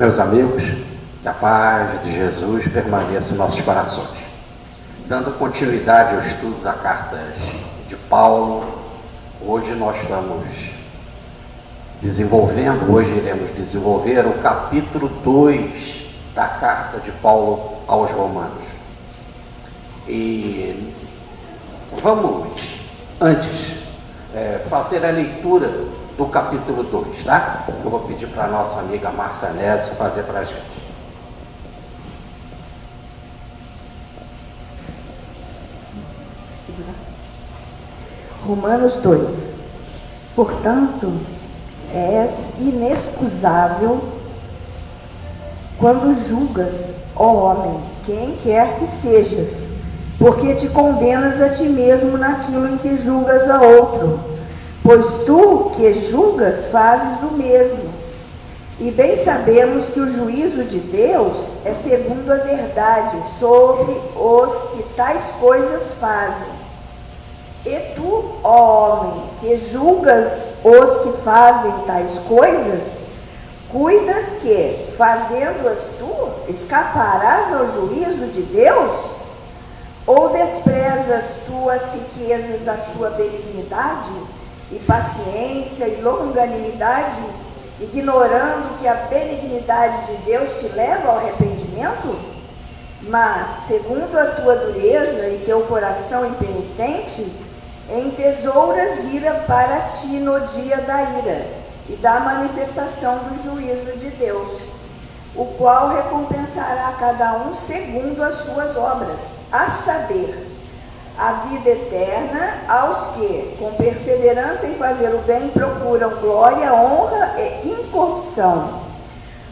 Meus amigos, que a paz de Jesus permaneça em nossos corações. Dando continuidade ao estudo da carta de Paulo, hoje nós estamos hoje iremos desenvolver o capítulo 2 da carta de Paulo aos Romanos. E vamos, antes, fazer a leitura do capítulo 2, tá? Eu vou pedir para a nossa amiga Márcia Nézio fazer para a gente. Romanos 2. Portanto, és inexcusável quando julgas, ó homem, quem quer que sejas, porque te condenas a ti mesmo naquilo em que julgas a outro. Pois tu que julgas fazes o mesmo. E bem sabemos que o juízo de Deus é segundo a verdade sobre os que tais coisas fazem. E tu, ó homem, que julgas os que fazem tais coisas, cuidas que, fazendo-as tu, escaparás ao juízo de Deus? Ou desprezas tu as riquezas da sua benignidade, e paciência e longanimidade, ignorando que a benignidade de Deus te leva ao arrependimento? Mas, segundo a tua dureza e teu coração impenitente, entesouras ira para ti no dia da ira e da manifestação do juízo de Deus, o qual recompensará a cada um segundo as suas obras, a saber, a vida eterna aos que, com perseverança em fazer o bem, procuram glória, honra e incorrupção.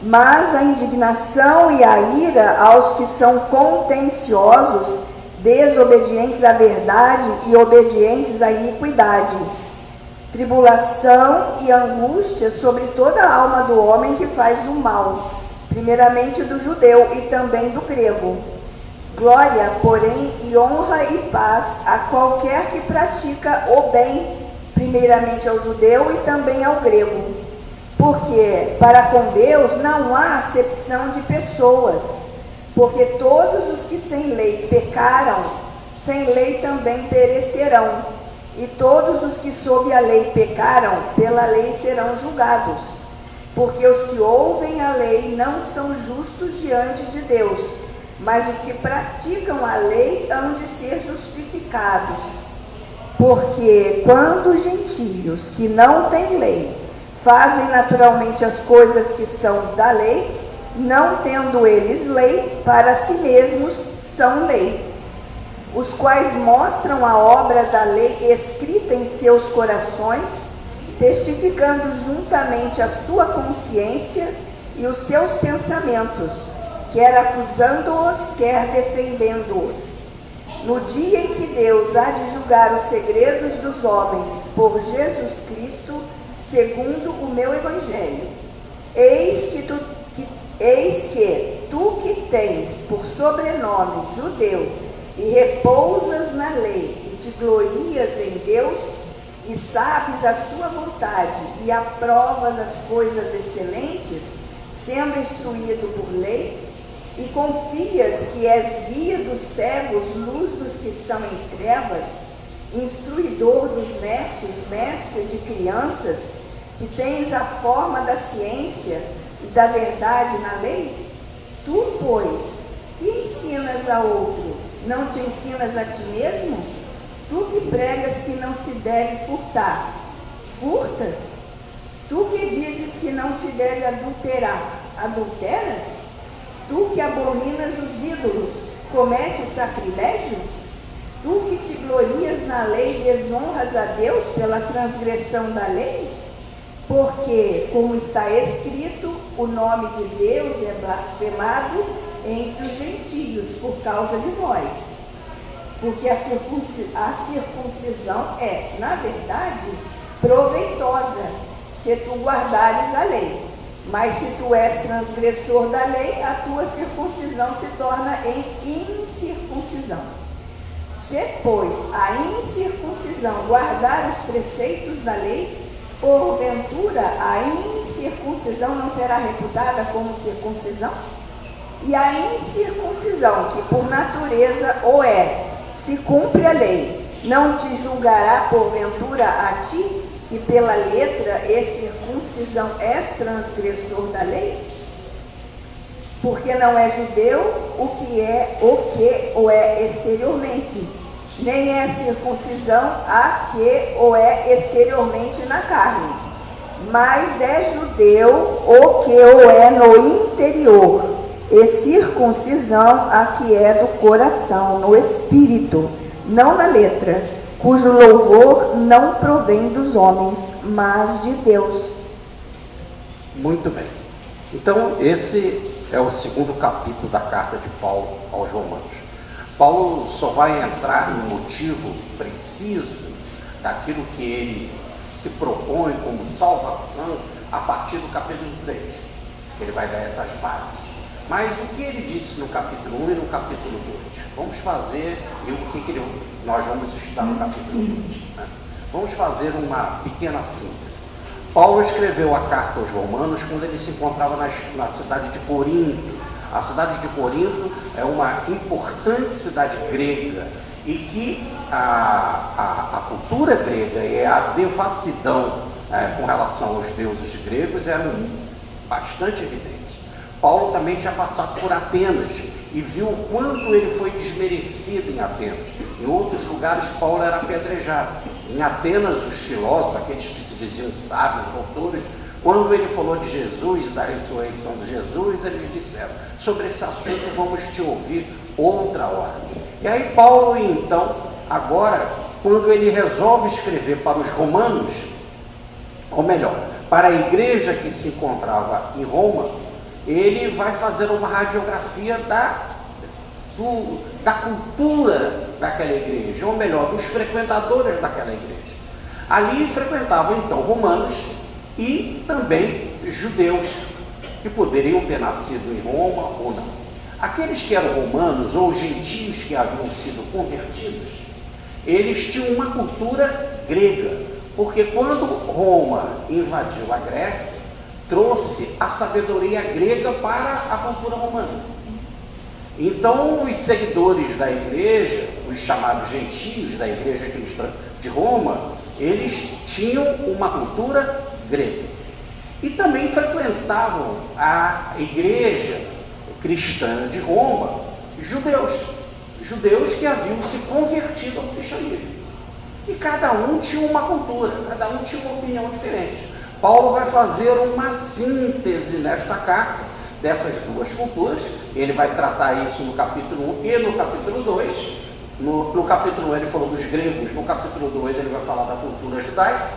Mas a indignação e a ira aos que são contenciosos, desobedientes à verdade e obedientes à iniquidade. Tribulação e angústia sobre toda a alma do homem que faz o mal, primeiramente do judeu e também do grego. Glória, porém, e honra e paz a qualquer que pratica o bem, primeiramente ao judeu e também ao grego. Porque para com Deus não há acepção de pessoas, porque todos os que sem lei pecaram, sem lei também perecerão, e todos os que sob a lei pecaram, pela lei serão julgados. Porque os que ouvem a lei não são justos diante de Deus, mas os que praticam a lei hão de ser justificados. Porque quando os gentios que não têm lei fazem naturalmente as coisas que são da lei, não tendo eles lei, para si mesmos são lei, os quais mostram a obra da lei escrita em seus corações, testificando juntamente a sua consciência e os seus pensamentos, quer acusando-os, quer defendendo-os. No dia em que Deus há de julgar os segredos dos homens por Jesus Cristo, segundo o meu evangelho, eis que tu que tens por sobrenome judeu e repousas na lei e te glorias em Deus e sabes a sua vontade e aprovas as coisas excelentes, sendo instruído por lei, e confias que és guia dos cegos, luz dos que estão em trevas, instruidor dos nécios, mestre de crianças, que tens a forma da ciência e da verdade na lei? Tu, pois, que ensinas a outro, não te ensinas a ti mesmo? Tu que pregas que não se deve furtar, furtas? Tu que dizes que não se deve adulterar, adulteras? Tu que abominas os ídolos, cometes sacrilégio? Tu que te glorias na lei, desonras a Deus pela transgressão da lei? Porque, como está escrito, o nome de Deus é blasfemado entre os gentios por causa de vós. Porque a circuncisão é, na verdade, proveitosa, se tu guardares a lei. Mas se tu és transgressor da lei, a tua circuncisão se torna em incircuncisão. Se, pois, a incircuncisão guardar os preceitos da lei, porventura a incircuncisão circuncisão não será reputada como circuncisão? E a incircuncisão, que por natureza o é, se cumpre a lei, não te julgará porventura a ti, que pela letra e circuncisão és transgressor da lei? Porque não é judeu o que o é exteriormente, nem é circuncisão a que o é exteriormente na carne, mas é judeu o que o é no interior, e circuncisão a que é do coração, no espírito, não na letra, cujo louvor não provém dos homens, mas de Deus. Muito bem. Então, esse é o segundo capítulo da carta de Paulo aos Romanos. Paulo só vai entrar no motivo preciso daquilo que ele se propõe como salvação a partir do capítulo 3, que ele vai dar essas bases. Mas o que ele disse no capítulo 1 e no capítulo 2? Vamos fazer, e o que nós vamos estudar no capítulo 2? Né? Vamos fazer uma pequena síntese. Paulo escreveu a carta aos Romanos quando ele se encontrava na cidade de Corinto. A cidade de Corinto é uma importante cidade grega e que a cultura grega e a devassidão com relação aos deuses gregos eram bastante evidentes. Paulo também tinha passado por Atenas e viu o quanto ele foi desmerecido em Atenas. Em outros lugares, Paulo era apedrejado. Em Atenas, os filósofos, aqueles que se diziam sábios, doutores, quando ele falou de Jesus e da ressurreição de Jesus, eles disseram: sobre esse assunto vamos te ouvir outra hora. E aí Paulo, então, agora, quando ele resolve escrever para os romanos, ou melhor, para a igreja que se encontrava em Roma, ele vai fazer uma radiografia da cultura daquela igreja, ou melhor, dos frequentadores daquela igreja. Ali frequentavam então romanos e também judeus, que poderiam ter nascido em Roma ou não. Aqueles que eram romanos ou gentios que haviam sido convertidos, eles tinham uma cultura grega, porque quando Roma invadiu a Grécia, trouxe a sabedoria grega para a cultura romana. Então, os seguidores da igreja, os chamados gentios da igreja cristã de Roma, eles tinham uma cultura grega. E também frequentavam a igreja cristã de Roma, judeus que haviam se convertido ao cristianismo. E cada um tinha uma cultura, cada um tinha uma opinião diferente. Paulo vai fazer uma síntese nesta carta dessas duas culturas. Ele vai tratar isso no capítulo 1 e no capítulo 2. No capítulo 1 ele falou dos gregos, no capítulo 2 ele vai falar da cultura judaica.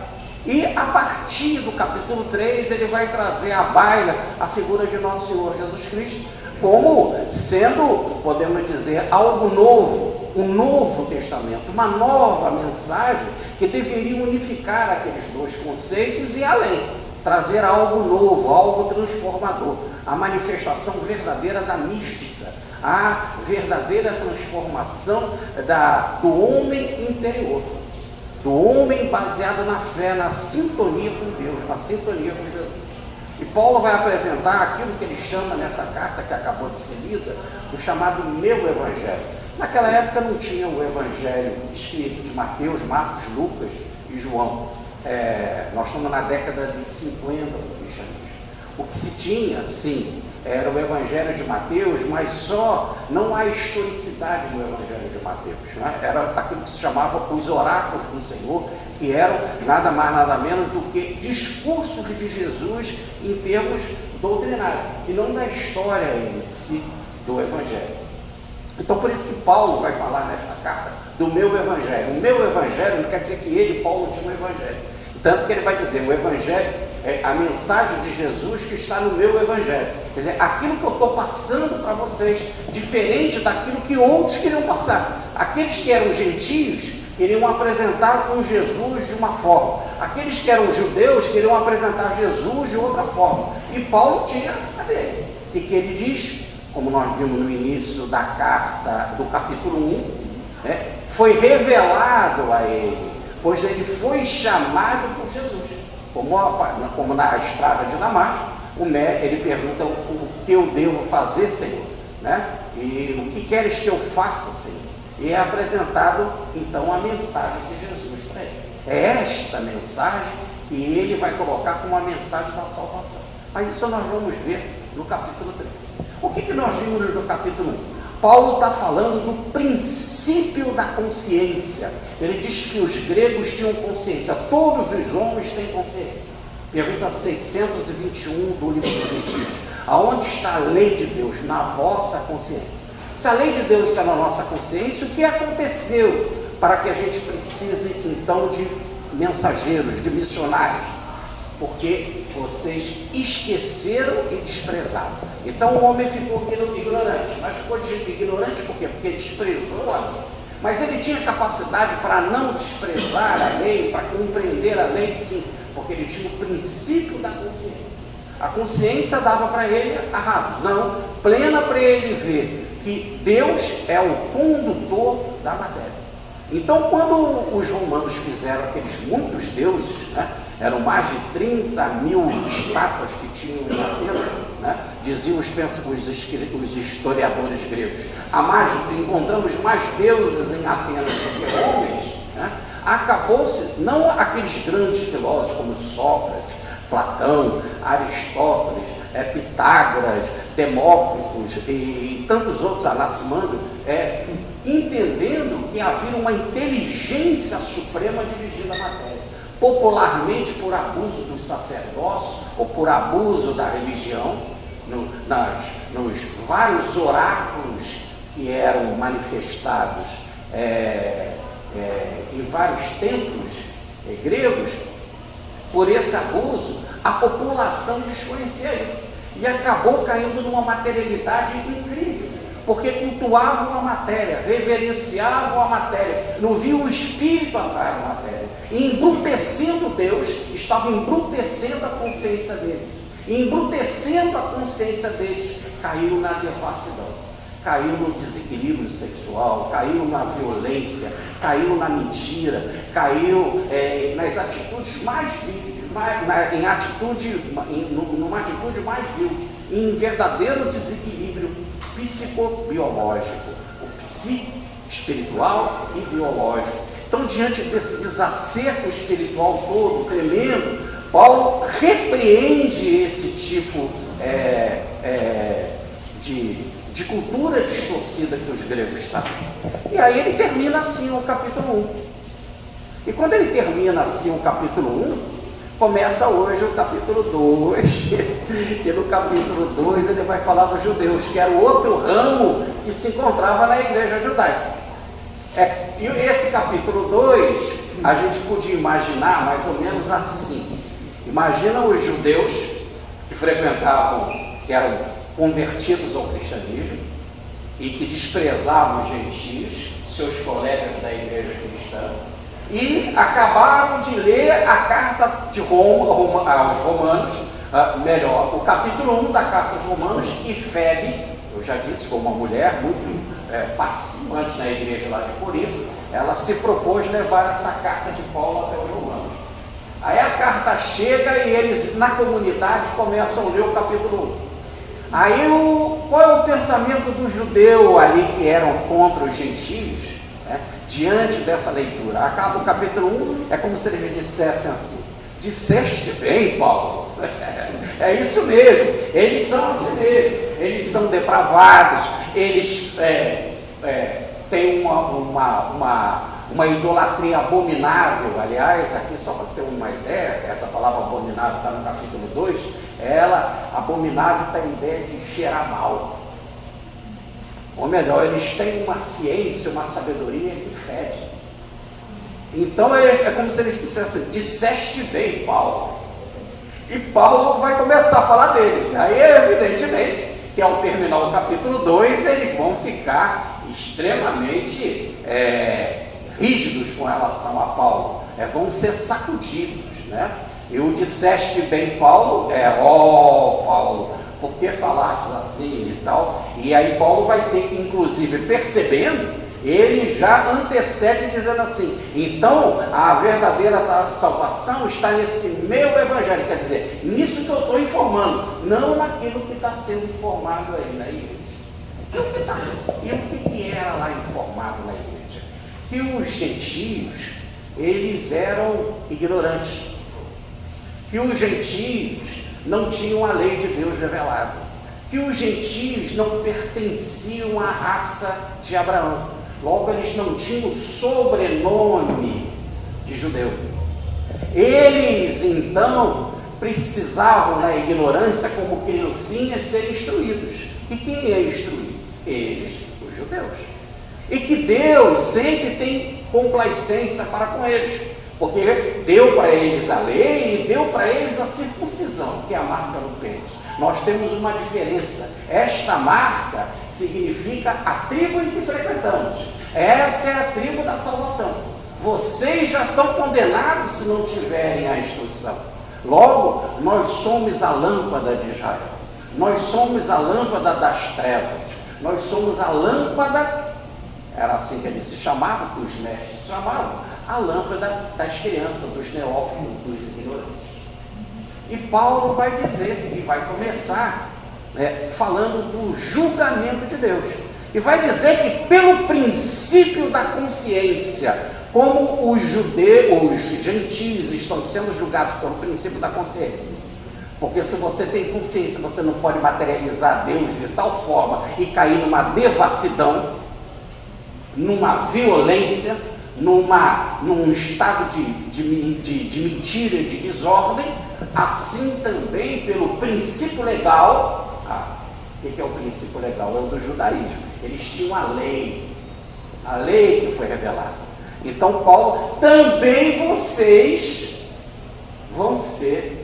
E a partir do capítulo 3 ele vai trazer à baila a figura de Nosso Senhor Jesus Cristo, como sendo, podemos dizer, algo novo, um novo testamento, uma nova mensagem que deveria unificar aqueles dois conceitos e além, trazer algo novo, algo transformador, a manifestação verdadeira da mística, a verdadeira transformação do homem interior, do homem baseado na fé, na sintonia com Deus, na sintonia com Jesus. E Paulo vai apresentar aquilo que ele chama nessa carta que acabou de ser lida, o chamado meu evangelho. Naquela época não tinha o evangelho escrito de Mateus, Marcos, Lucas e João. Nós estamos na década de 50 do cristianismo. O que se tinha, sim, era o evangelho de Mateus, mas só não há historicidade no evangelho de Mateus. Né? Era aquilo que se chamava os oráculos do Senhor, que eram nada mais, nada menos do que discursos de Jesus em termos doutrinários, e não da história em si do evangelho. Então, por isso que Paulo vai falar nesta carta do meu evangelho. O meu evangelho não quer dizer que ele, Paulo, tinha um evangelho. Tanto que ele vai dizer, o evangelho é a mensagem de Jesus que está no meu evangelho. Quer dizer, aquilo que eu estou passando para vocês, diferente daquilo que outros queriam passar. Aqueles que eram gentios queriam apresentar um Jesus de uma forma. Aqueles que eram judeus queriam apresentar Jesus de outra forma. E Paulo tinha a dele. E que ele diz, como nós vimos no início da carta, do capítulo 1, foi revelado a ele, pois ele foi chamado por Jesus. Como na estrada de Damasco, Ele pergunta o que eu devo fazer, Senhor, né? E o que queres que eu faça, Senhor? E é apresentado, então, a mensagem de Jesus para ele. É esta mensagem que ele vai colocar como a mensagem da salvação. Mas isso nós vamos ver no capítulo 3. O que nós vimos no capítulo 1? Paulo está falando do princípio da consciência. Ele diz que os gregos tinham consciência. Todos os homens têm consciência. Pergunta 621 do livro dos Espíritos. Aonde está a lei de Deus? Na vossa consciência. Se a lei de Deus está na nossa consciência, o que aconteceu para que a gente precise, então, de mensageiros, de missionários? Porque vocês esqueceram e desprezaram. Então o homem ficou ignorante. Mas ficou ignorante por quê? Porque desprezou a lei. Mas ele tinha capacidade para não desprezar a lei, para compreender a lei, sim, porque ele tinha o princípio da consciência. A consciência dava para ele a razão plena para ele ver que Deus é o condutor da matéria. Então, quando os romanos fizeram aqueles muitos deuses, né, eram mais de 30 mil estátuas que tinham em Atenas, né, diziam os historiadores gregos, encontramos mais deuses em Atenas do que homens, né, acabou-se, não aqueles grandes filósofos como Sócrates, Platão, Aristóteles, Pitágoras, Demócritos e tantos outros, Anaximandro, entendendo que havia uma inteligência suprema dirigida à matéria, popularmente por abuso dos sacerdócios ou por abuso da religião, nos vários oráculos que eram manifestados em vários templos gregos. Por esse abuso, a população desconhecia isso e acabou caindo numa materialidade incrível, porque cultuavam a matéria, reverenciavam a matéria, não viam o espírito atrás da matéria, e embrutecendo Deus, estavam embrutecendo a consciência deles, e embrutecendo a consciência deles, caiu na devassidão, caiu no desequilíbrio sexual, caiu na violência, caiu na mentira, caiu nas atitudes mais vil, numa atitude mais vil, em verdadeiro desequilíbrio psicobiológico, o espiritual e biológico. Então, diante desse desacerto espiritual todo, tremendo, Paulo repreende esse tipo de cultura distorcida que os gregos estavam. E aí ele termina assim o capítulo 1. E quando ele termina assim o capítulo 1, começa hoje o capítulo 2, e no capítulo 2 ele vai falar dos judeus, que era o outro ramo que se encontrava na igreja judaica. E esse capítulo 2, a gente podia imaginar mais ou menos assim. Imagina os judeus que frequentavam, que eram convertidos ao cristianismo, e que desprezavam os gentios, seus colegas da igreja cristã, e acabaram de ler a carta de Roma aos Romanos, o capítulo 1 da carta aos Romanos, e Febe, eu já disse, foi uma mulher muito participante na igreja lá de Corinto, ela se propôs levar essa carta de Paulo até os Romanos. Aí a carta chega e eles, na comunidade, começam a ler o capítulo 1. Aí qual é o pensamento do judeu ali que eram contra os gentios? Diante dessa leitura, acaba o capítulo 1, é como se eles dissessem assim: disseste bem, Paulo. É isso mesmo, eles são assim mesmo, eles são depravados, eles têm uma idolatria abominável. Aliás, aqui só para ter uma ideia, essa palavra abominável está no capítulo 2, abominável está em ideia de cheirar mal. Ou melhor, eles têm uma ciência, uma sabedoria que fede. Então é como se eles dissessem: disseste bem, Paulo. E Paulo vai começar a falar deles. Aí, evidentemente, que ao terminar o capítulo 2, eles vão ficar extremamente rígidos com relação a Paulo. Vão ser sacudidos, né? E o disseste bem, Paulo, Paulo, por que falaste assim e tal? E aí Paulo vai ter que, inclusive, percebendo Ele já antecede dizendo assim: então a verdadeira salvação está nesse meu evangelho, quer dizer, nisso que eu estou informando, não naquilo que está sendo informado aí na igreja. E o que era lá informado na igreja? Que os gentios, eles eram ignorantes, que os gentios não tinham a lei de Deus revelada, que os gentios não pertenciam à raça de Abraão, logo eles não tinham o sobrenome de judeu. Eles então precisavam, na ignorância, como criancinhas, ser instruídos. E quem é instruído? Eles, os judeus. E que Deus sempre tem complacência para com eles, porque deu para eles a lei e deu para eles a circuncisão, que é a marca no pênis. Nós temos uma diferença. Esta marca significa a tribo em que frequentamos. Essa é a tribo da salvação. Vocês já estão condenados se não tiverem a instrução. Logo, nós somos a lâmpada de Israel. Nós somos a lâmpada das trevas. Nós somos a lâmpada, era assim que eles se chamavam, que os mestres se chamavam, a lâmpada das crianças, dos neófitos, dos ignorantes. E Paulo vai dizer, e vai começar falando do julgamento de Deus. E vai dizer que pelo princípio da consciência, como os judeus, os gentios estão sendo julgados pelo princípio da consciência. Porque se você tem consciência, você não pode materializar Deus de tal forma e cair numa devassidão, numa violência, num estado de mentira e de desordem. Assim também pelo princípio legal. O que é o princípio legal? É o do judaísmo. Eles tinham a lei que foi revelada. Então Paulo, também vocês vão ser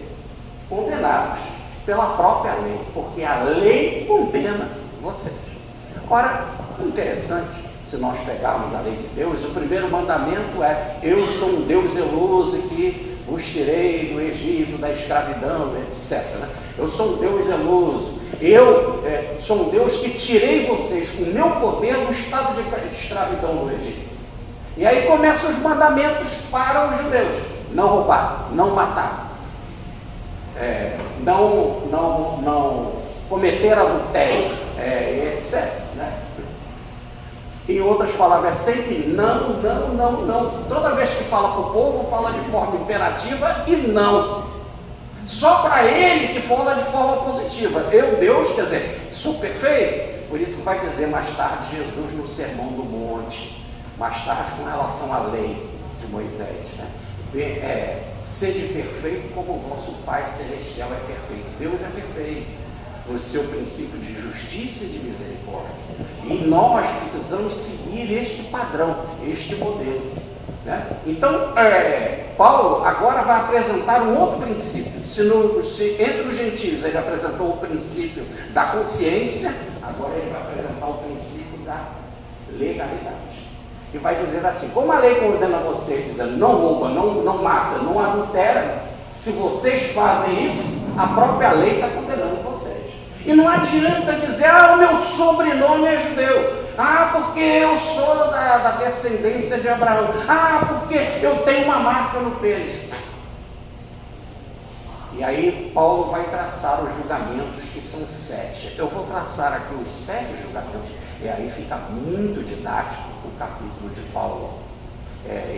condenados pela própria lei, porque a lei condena vocês. Ora, interessante, se nós pegarmos a lei de Deus, o primeiro mandamento é: eu sou um Deus zeloso que vos tirei do Egito, da escravidão, etc. Eu sou um Deus zeloso, eu sou um Deus que tirei vocês com o meu poder do estado de escravidão do Egito. E aí começam os mandamentos para os judeus: não roubar, não matar, não cometer adultério, etc. Em outras palavras, é sempre não. Toda vez que fala para o povo, fala de forma imperativa e não. Só para ele que fala de forma positiva. Eu, Deus, quer dizer, sou perfeito. Por isso vai dizer mais tarde Jesus no Sermão do Monte, mais tarde com relação à lei de Moisés, sede perfeito como o vosso Pai Celestial é perfeito. Deus é perfeito no seu princípio de justiça e de misericórdia. E nós precisamos seguir este padrão, este modelo. Então, Paulo agora vai apresentar um outro princípio. Se entre os gentios ele apresentou o princípio da consciência, agora ele vai apresentar o princípio da legalidade. E vai dizer assim: como a lei condena vocês, dizendo não rouba, não mata, não adultera, se vocês fazem isso, a própria lei está condenando vocês. E não adianta dizer: o meu sobrenome é judeu, porque eu sou da descendência de Abraão, porque eu tenho uma marca no pênis. E aí Paulo vai traçar os julgamentos, que são 7. Eu vou traçar aqui os 7 julgamentos, e aí fica muito didático o capítulo de Paulo,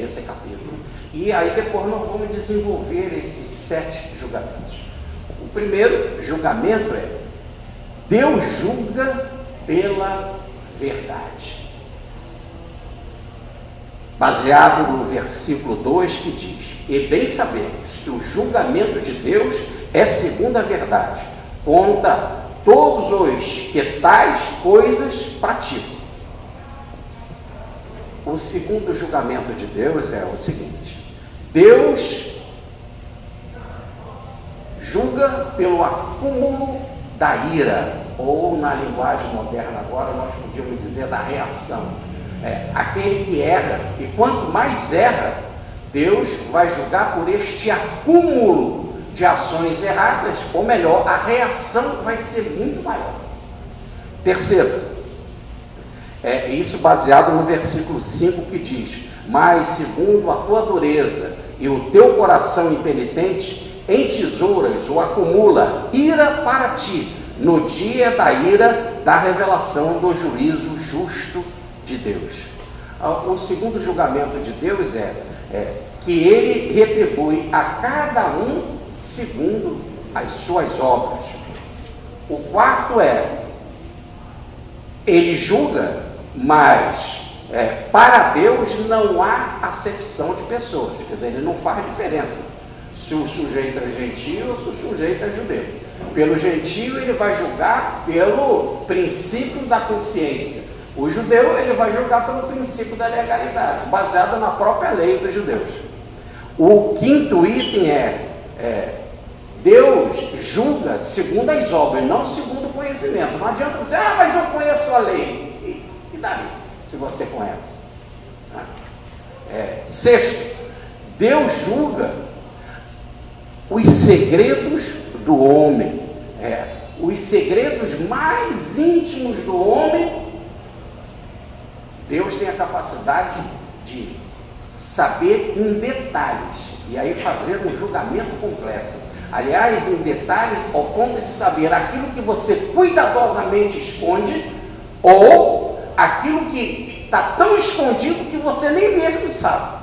esse capítulo. E aí depois nós vamos desenvolver esses 7 julgamentos. O primeiro julgamento é: Deus julga pela verdade. Baseado no versículo 2 que diz: e bem sabemos que o julgamento de Deus é segundo a verdade, contra todos os que tais coisas praticam. O segundo julgamento de Deus é o seguinte: Deus julga pelo acúmulo da ira, ou na linguagem moderna agora nós podíamos dizer da reação. Aquele que erra, e quanto mais erra, Deus vai julgar por este acúmulo de ações erradas, ou melhor, a reação vai ser muito maior. Terceiro, Isso baseado no versículo 5 que diz: mas segundo a tua dureza e o teu coração impenitente, em tesouras o acumula ira para ti, no dia da ira da revelação do juízo justo de Deus. O segundo julgamento de Deus é que ele retribui a cada um segundo as suas obras. O quarto ele julga, mas para Deus não há acepção de pessoas, quer dizer, ele não faz diferença se o sujeito é gentio ou se o sujeito é judeu. Pelo gentio ele vai julgar pelo princípio da consciência. O judeu ele vai julgar pelo princípio da legalidade, baseado na própria lei dos judeus. O quinto item Deus julga segundo as obras, não segundo o conhecimento. Não adianta dizer, mas eu conheço a lei. E daí, se você conhece? Sexto, Deus julga os segredos do homem. Os segredos mais íntimos do homem, Deus tem a capacidade de saber em detalhes, e aí fazer um julgamento completo. Aliás, em detalhes, ao ponto de saber aquilo que você cuidadosamente esconde, ou aquilo que está tão escondido que você nem mesmo sabe.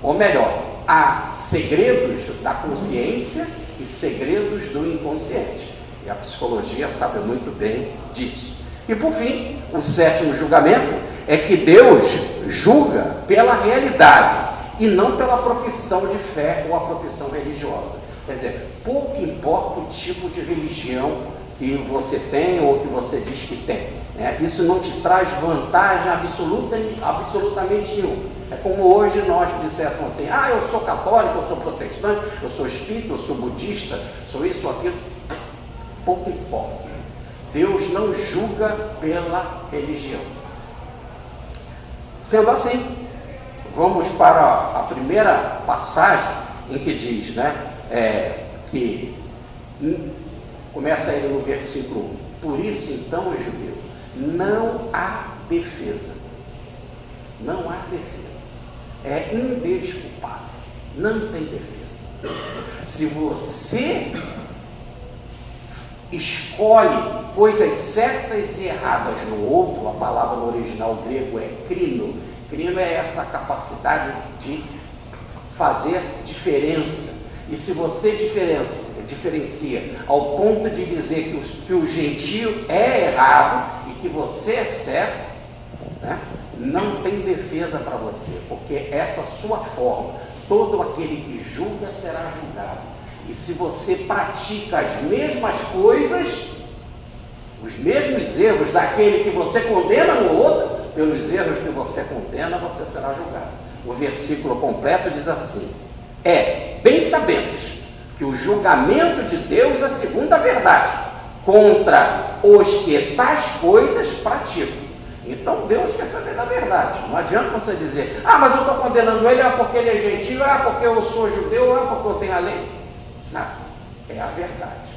Ou melhor, há segredos da consciência e segredos do inconsciente. E a psicologia sabe muito bem disso. E por fim, o sétimo julgamento é que Deus julga pela realidade e não pela profissão de fé ou a profissão religiosa. Quer dizer, pouco importa o tipo de religião que você tem ou que você diz que tem. Isso não te traz vantagem absolutamente nenhuma. É como hoje nós disséssemos assim, eu sou católico, eu sou protestante, eu sou espírita, eu sou budista, sou isso ou aquilo. Pouco importa. Deus não julga pela religião. Sendo assim, vamos para a primeira passagem em que diz, que começa ele no versículo 1. Por isso, então, judeu, não há defesa. Não há defesa. É indesculpável. Não tem defesa. Se você escolhe coisas certas e erradas no outro, a palavra no original grego é crino. Crino é essa capacidade de fazer diferença. E se você diferencia ao ponto de dizer que o gentio é errado e que você é certo, não tem defesa para você, porque essa sua forma, todo aquele que julga será julgado. E se você pratica as mesmas coisas, os mesmos erros daquele que você condena no outro, pelos erros que você condena, você será julgado. O versículo completo diz assim: bem sabemos que o julgamento de Deus é segundo a verdade, contra os que tais coisas praticam. Então Deus quer saber da verdade. Não adianta você dizer, mas eu estou condenando ele, porque ele é gentio, porque eu sou judeu, porque eu tenho a lei. Não, é a verdade.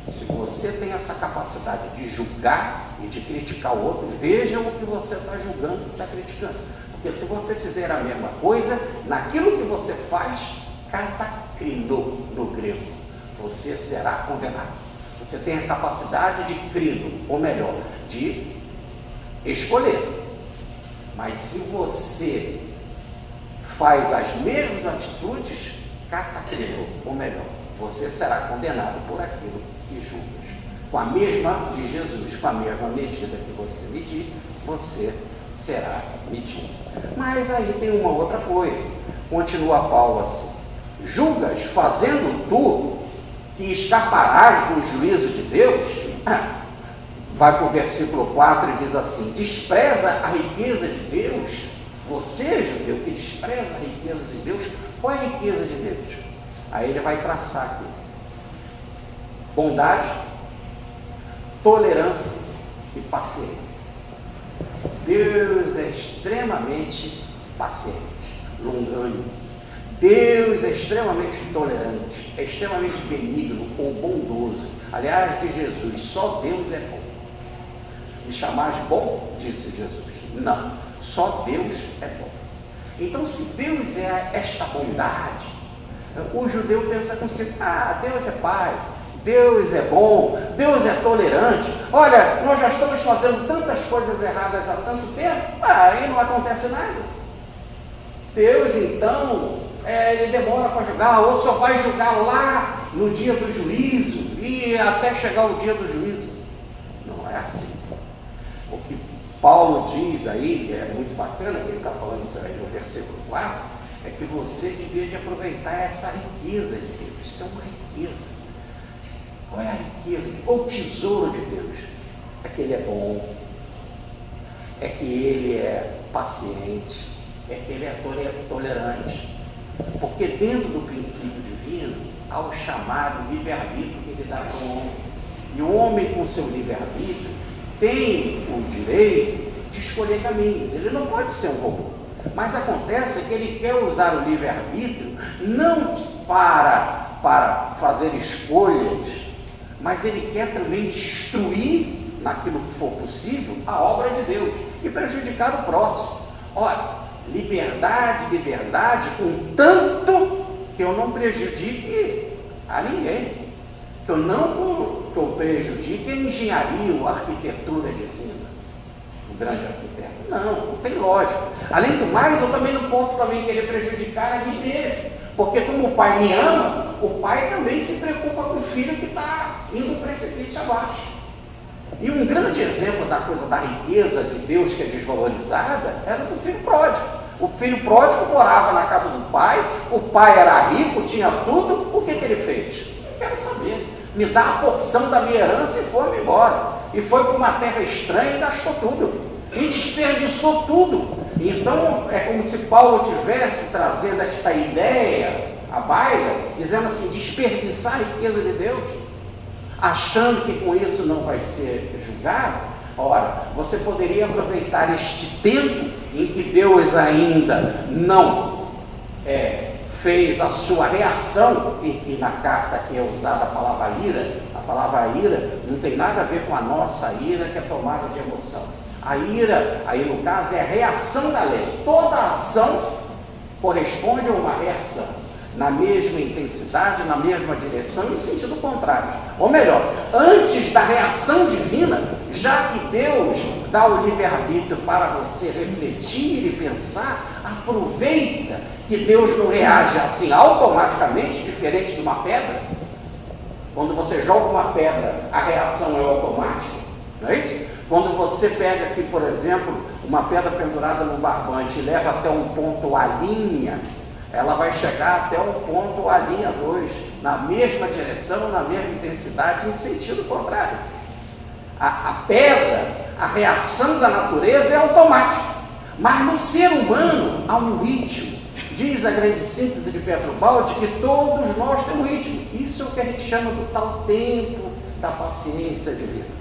Se você tem essa capacidade de julgar e de criticar o outro, veja o que você está julgando e está criticando. Porque se você fizer a mesma coisa, naquilo que você faz, catacrino no grego, você será condenado. Você tem a capacidade de crino, ou melhor, de escolher. Mas se você faz as mesmas atitudes, catacrino, ou melhor, você será condenado por aquilo que julgas. Com a mesma de Jesus, com a mesma medida que você medir, você será medido. Mas aí tem uma outra coisa. Continua Paulo assim: julgas fazendo tu que escaparás do juízo de Deus? Vai para o versículo 4 e diz assim: despreza a riqueza de Deus? Você, judeu, que despreza a riqueza de Deus, qual é a riqueza de Deus? Aí ele vai traçar aqui: bondade, tolerância e paciência. Deus é extremamente paciente, longânimo. Deus é extremamente tolerante, é extremamente benigno ou bondoso. Aliás, de Jesus, só Deus é bom. Me chamais bom? Disse Jesus. Não, só Deus é bom. Então, se Deus é esta bondade, o judeu pensa consigo, Deus é Pai, Deus é bom, Deus é tolerante. Olha, nós já estamos fazendo tantas coisas erradas há tanto tempo, aí não acontece nada. Deus, então, ele demora para julgar, ou só vai julgar lá no dia do juízo, e até chegar o dia do juízo. Não é assim. O que Paulo diz aí, é muito bacana, que ele está falando isso aí no versículo 4, é que você devia de aproveitar essa riqueza de Deus. Isso é uma riqueza. Qual é a riqueza? Qual o tesouro de Deus? É que Ele é bom, é que Ele é paciente, é que Ele é tolerante. Porque dentro do princípio divino, há o chamado livre-arbítrio que Ele dá para o homem. E o homem, com seu livre-arbítrio, tem o direito de escolher caminhos. Ele não pode ser um robô. Mas acontece que ele quer usar o livre-arbítrio não para fazer escolhas, mas ele quer também destruir, naquilo que for possível, a obra de Deus e prejudicar o próximo. Olha, liberdade, contanto que eu não prejudique a ninguém, que eu prejudique a engenharia ou a arquitetura divina, o grande arquiteto. Não tem lógica. Além do mais, eu também não posso querer prejudicar a mim mesmo, porque como o pai me ama, o pai também se preocupa com o filho que está indo precipício abaixo. E um grande exemplo da coisa da riqueza de Deus que é desvalorizada era do filho pródigo. O filho pródigo morava na casa do pai, o pai era rico, tinha tudo. O que ele fez? Eu quero saber. Me dá a porção da minha herança e foi-me embora. E foi para uma terra estranha e gastou tudo. E desperdiçou tudo. Então, é como se Paulo tivesse trazendo esta ideia à baila, dizendo assim, desperdiçar a riqueza de Deus, achando que com isso não vai ser julgado. Ora, você poderia aproveitar este tempo em que Deus ainda não fez a sua reação, e que na carta aqui é usada a palavra ira não tem nada a ver com a nossa ira, que é tomada de emoção. A ira, aí no caso, é a reação da lei. Toda ação corresponde a uma reação, na mesma intensidade, na mesma direção e sentido contrário. Ou melhor, antes da reação divina, já que Deus dá o livre-arbítrio para você refletir e pensar, aproveita que Deus não reage assim automaticamente, diferente de uma pedra. Quando você joga uma pedra, a reação é automática, não é isso? Quando você pega aqui, por exemplo, uma pedra pendurada no barbante e leva até um ponto A', ela vai chegar até um ponto A'2, na mesma direção, na mesma intensidade, no sentido contrário. A pedra, a reação da natureza é automática, mas no ser humano há um ritmo. Diz a grande síntese de Pedro Baldi que todos nós temos ritmo. Isso é o que a gente chama do tal tempo da paciência divina.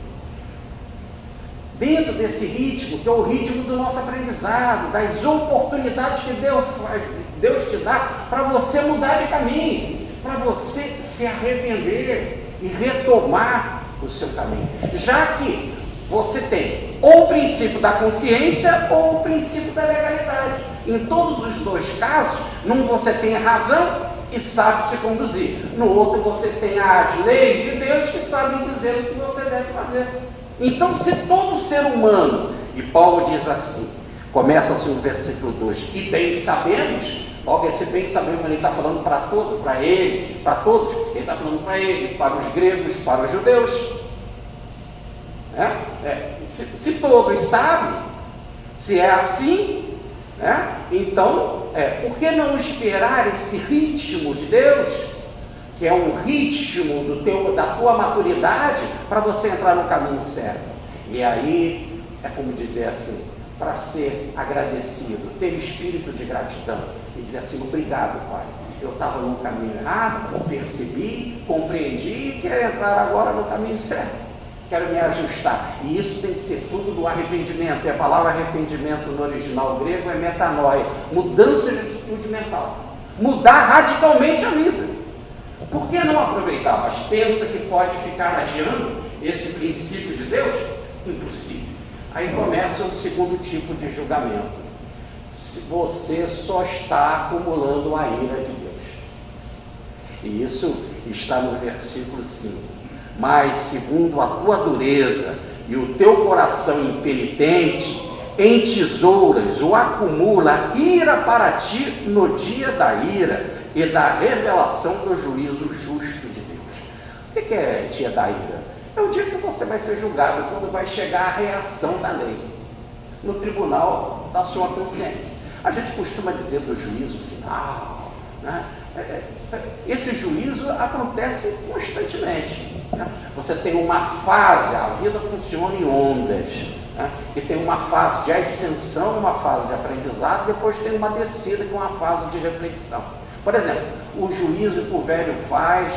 Dentro desse ritmo, que é o ritmo do nosso aprendizado, das oportunidades que Deus te dá para você mudar de caminho, para você se arrepender e retomar o seu caminho. Já que você tem ou o princípio da consciência ou o princípio da legalidade. Em todos os dois casos, num você tem a razão e sabe se conduzir. No outro você tem as leis de Deus que sabem dizer o que você deve fazer. Então, se todo ser humano, e Paulo diz assim, começa-se no versículo 2, e bem sabemos, logo esse bem sabemos, ele está falando para todos, para eles, para todos, ele está falando para eles, para os gregos, para os judeus. Se todos sabem, se é assim, então, por que não esperar esse ritmo de Deus, que é um ritmo da tua maturidade, para você entrar no caminho certo? E aí, é como dizer assim, para ser agradecido, ter espírito de gratidão, e dizer assim, obrigado, Pai, eu estava no caminho errado, percebi, compreendi, e quero entrar agora no caminho certo, quero me ajustar. E isso tem que ser fruto do arrependimento, e a palavra arrependimento no original grego é metanoia, mudança de atitude mental, mudar radicalmente a vida. Por que não aproveitar? Mas pensa que pode ficar adiando esse princípio de Deus? Impossível. Aí começa o segundo tipo de julgamento. Você só está acumulando a ira de Deus. E isso está no versículo 5. Mas segundo a tua dureza e o teu coração impenitente, entesouras ou acumula ira para ti no dia da ira e da revelação do juízo justo de Deus. O que é dia da ira? É o dia que você vai ser julgado, quando vai chegar a reação da lei no tribunal da sua consciência. A gente costuma dizer do juízo final, né? Esse juízo acontece constantemente, né? Você tem uma fase, a vida funciona em ondas, né? E tem uma fase de ascensão, uma fase de aprendizado, depois tem uma descida, que é uma fase de reflexão. Por exemplo, o juízo que o velho faz,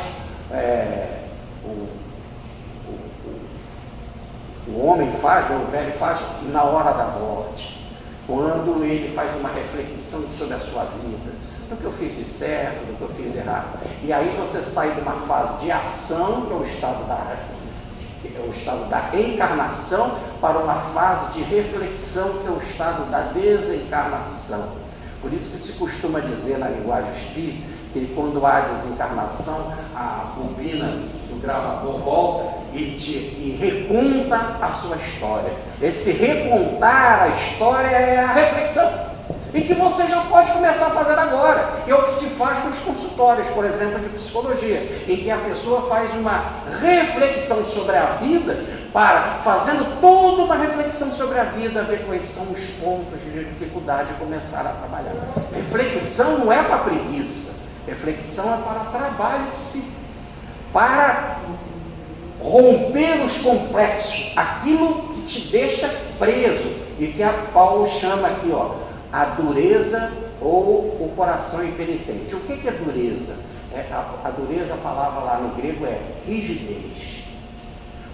o homem faz, o velho faz na hora da morte, quando ele faz uma reflexão sobre a sua vida, do que eu fiz de certo, do que eu fiz de errado. E aí você sai de uma fase de ação, que é o estado da encarnação, para uma fase de reflexão, que é o estado da desencarnação. Por isso que se costuma dizer na linguagem espírita, que quando há desencarnação, a bobina do gravador volta e reconta a sua história. Esse recontar a história é a reflexão, e que você já pode começar a fazer agora. É o que se faz nos consultórios, por exemplo, de psicologia, em que a pessoa faz uma reflexão sobre a vida, fazendo toda uma reflexão sobre a vida, ver quais são os pontos de dificuldade e começar a trabalhar. Reflexão não é para preguiça, reflexão é para trabalho para romper os complexos, aquilo que te deixa preso, e que a Paulo chama aqui, a dureza ou o coração impenitente. O que é dureza? A dureza, a palavra lá no grego é rigidez.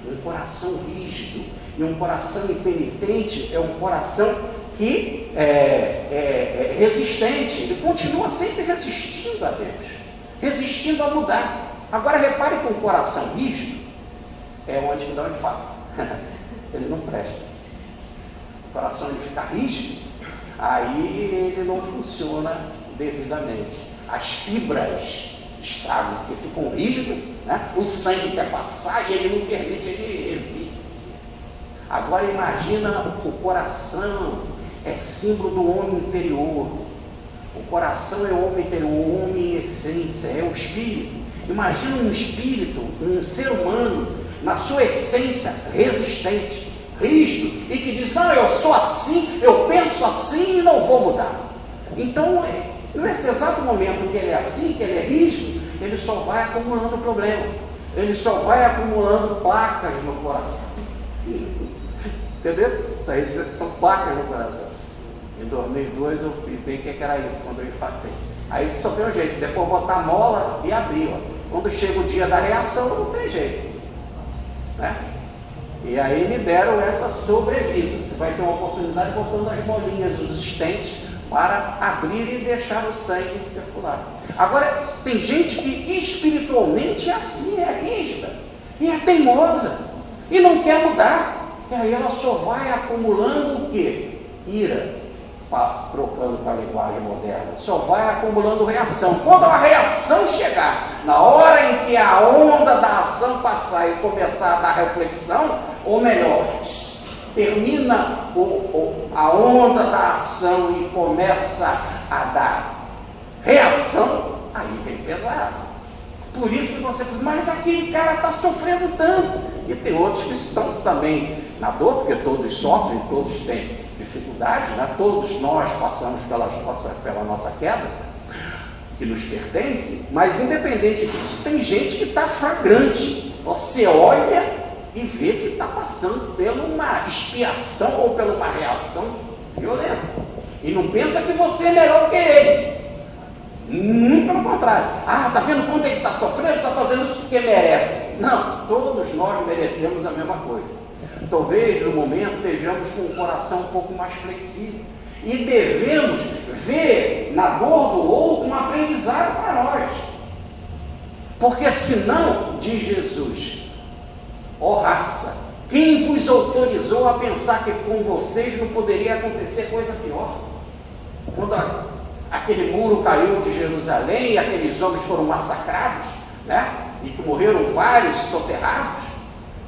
Um coração rígido. E um coração impenitente é um coração que é resistente. Ele continua sempre resistindo a Deus, resistindo a mudar. Agora repare que um coração rígido é onde que dá um infarto. Ele não presta. O coração ele fica rígido, aí ele não funciona devidamente. As fibras estragam, porque ficam rígidas, né? O sangue quer passar e ele não permite, ele resiste. Agora imagina o coração, é símbolo do homem interior. O coração é o homem interior, o homem em essência, é o espírito. Imagina um espírito, um ser humano, na sua essência resistente, rígido, e que diz, não, eu sou assim, eu penso assim e não vou mudar. Então, nesse exato momento que ele é assim, que ele é rígido, ele só vai acumulando problema, ele só vai acumulando placas no coração. Entendeu? Isso aí são placas no coração. Em 2002 eu vi bem o que era isso, quando eu infartei. Aí só tem um jeito, depois botar mola e abrir. Quando chega o dia da reação, não tem jeito, né? E aí liberam essa sobrevida. Você vai ter uma oportunidade botando as molinhas, os estentes, para abrir e deixar o sangue circular. Agora, tem gente que espiritualmente é assim, é rígida, e é teimosa, e não quer mudar. E aí ela só vai acumulando o quê? Ira, trocando com a linguagem moderna, só vai acumulando reação. Quando a reação chegar, na hora em que a onda da ação passar e começar a dar reflexão, ou melhor, termina a onda da ação e começa a dar reação, aí vem pesado. Por isso que você diz, mas aquele cara está sofrendo tanto. E tem outros que estão também na dor, porque todos sofrem, todos têm dificuldades, né? Todos nós passamos pela nossa queda, que nos pertence, mas independente disso, tem gente que está flagrante. Você olha e vê que está passando por uma expiação ou por uma reação violenta. E não pensa que você é melhor que ele. Muito pelo contrário. Está vendo quanto ele está sofrendo? Está fazendo isso porque merece. Não, todos nós merecemos a mesma coisa. Talvez no momento estejamos com o coração um pouco mais flexível e devemos ver na dor do outro um aprendizado para nós, porque senão, diz Jesus, ó raça Quem vos autorizou a pensar que com vocês não poderia acontecer coisa pior? Quando aquele muro caiu de Jerusalém e aqueles homens foram massacrados, né? E que morreram vários soterrados,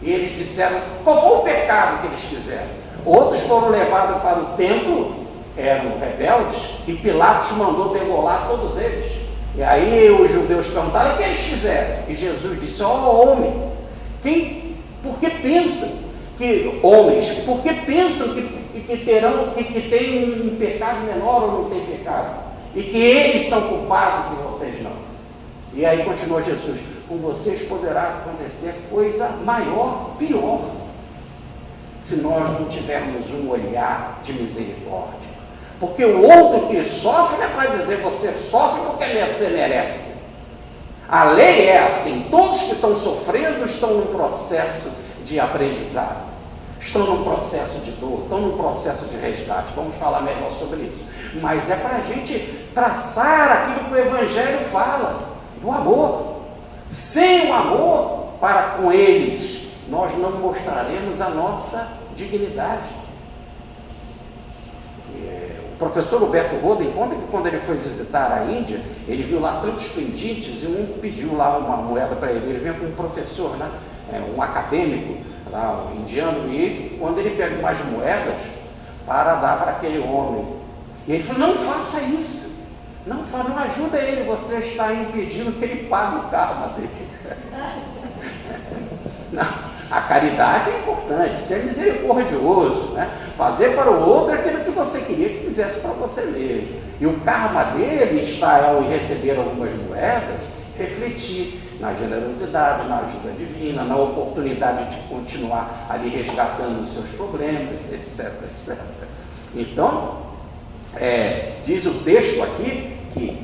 e eles disseram, qual foi o pecado que eles fizeram? Outros foram levados para o templo, eram rebeldes, e Pilatos mandou degolar todos eles. E aí os judeus perguntaram, o que eles fizeram? E Jesus disse, homem, por que pensam que tem um pecado menor ou não tem pecado? E que eles são culpados e vocês não. E aí continua Jesus, com vocês poderá acontecer coisa maior, pior, se nós não tivermos um olhar de misericórdia. Porque o outro que sofre é para dizer, você sofre porque você merece. A lei é assim, todos que estão sofrendo estão num processo de aprendizado, estão num processo de dor, estão num processo de resgate. Vamos falar melhor sobre isso. Mas é para a gente traçar aquilo que o Evangelho fala, do amor. Sem o amor para com eles, nós não mostraremos a nossa dignidade. O professor Huberto Roden conta que quando ele foi visitar a Índia, ele viu lá tantos pendentes e um pediu lá uma moeda para ele. Ele veio com um professor, né? Um acadêmico lá, um indiano, e quando ele pega umas moedas para dar para aquele homem, e ele falou, não faça isso, não ajuda ele, você está impedindo que ele pague o karma dele. Não, a caridade é importante, ser misericordioso, né? Fazer para o outro aquilo que você queria que fizesse para você mesmo. E o karma dele está, ao receber algumas moedas, refletir na generosidade, na ajuda divina, na oportunidade de continuar ali resgatando os seus problemas, etc, etc. Então, diz o texto aqui que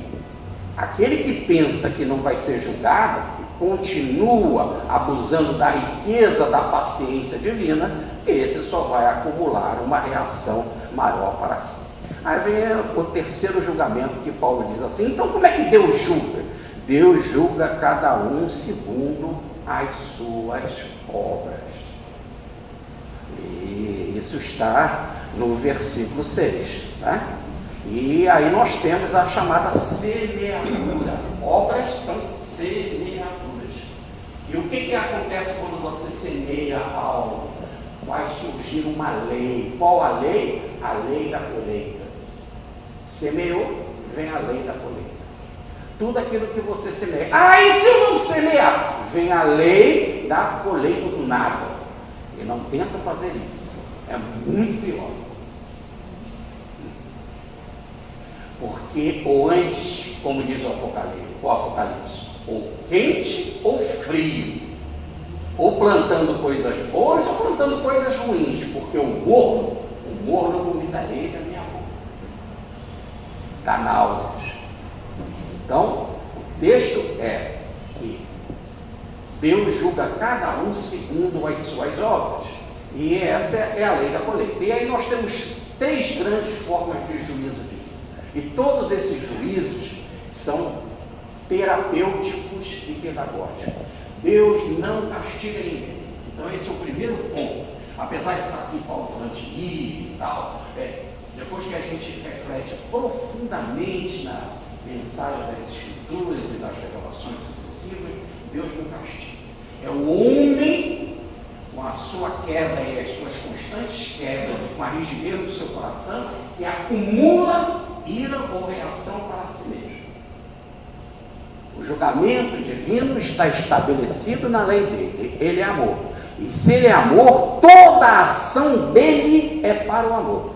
aquele que pensa que não vai ser julgado, continua abusando da riqueza da paciência divina, esse só vai acumular uma reação maior para si. Aí vem o terceiro julgamento que Paulo diz assim, então como é que Deus julga? Deus julga cada um segundo as suas obras. E isso está no versículo 6, né? E aí nós temos a chamada semeadura. Obras são semeaduras. E o que acontece quando você semeia algo? Vai surgir uma lei. Qual a lei? A lei da colheita. Semeou, vem a lei da colheita. Tudo aquilo que você semeia. E se eu não semear? Vem a lei da colheita do nada. E não tenta fazer isso. É muito pior. Porque, ou antes, como diz o Apocalipse, ou quente ou frio, ou plantando coisas boas ou plantando coisas ruins, porque o morno vomitarei da minha boca, dá náuseas. Então, o texto é que Deus julga cada um segundo as suas obras, e essa é a lei da colheita. E aí nós temos três grandes formas de juízo divino, e todos esses juízos são terapêuticos e pedagógicos. Deus não castiga ninguém. Então esse é o primeiro ponto. Apesar de estar aqui Paulo falando de ir e tal, depois que a gente reflete profundamente na mensagem das Escrituras e das revelações sucessivas, Deus não castiga. É o homem, com a sua queda e as suas constantes quedas, e com a rigidez do seu coração, que acumula ira ou reação para si mesmo. O julgamento divino está estabelecido na lei dele. Ele é amor. E se ele é amor, toda a ação dele é para o amor.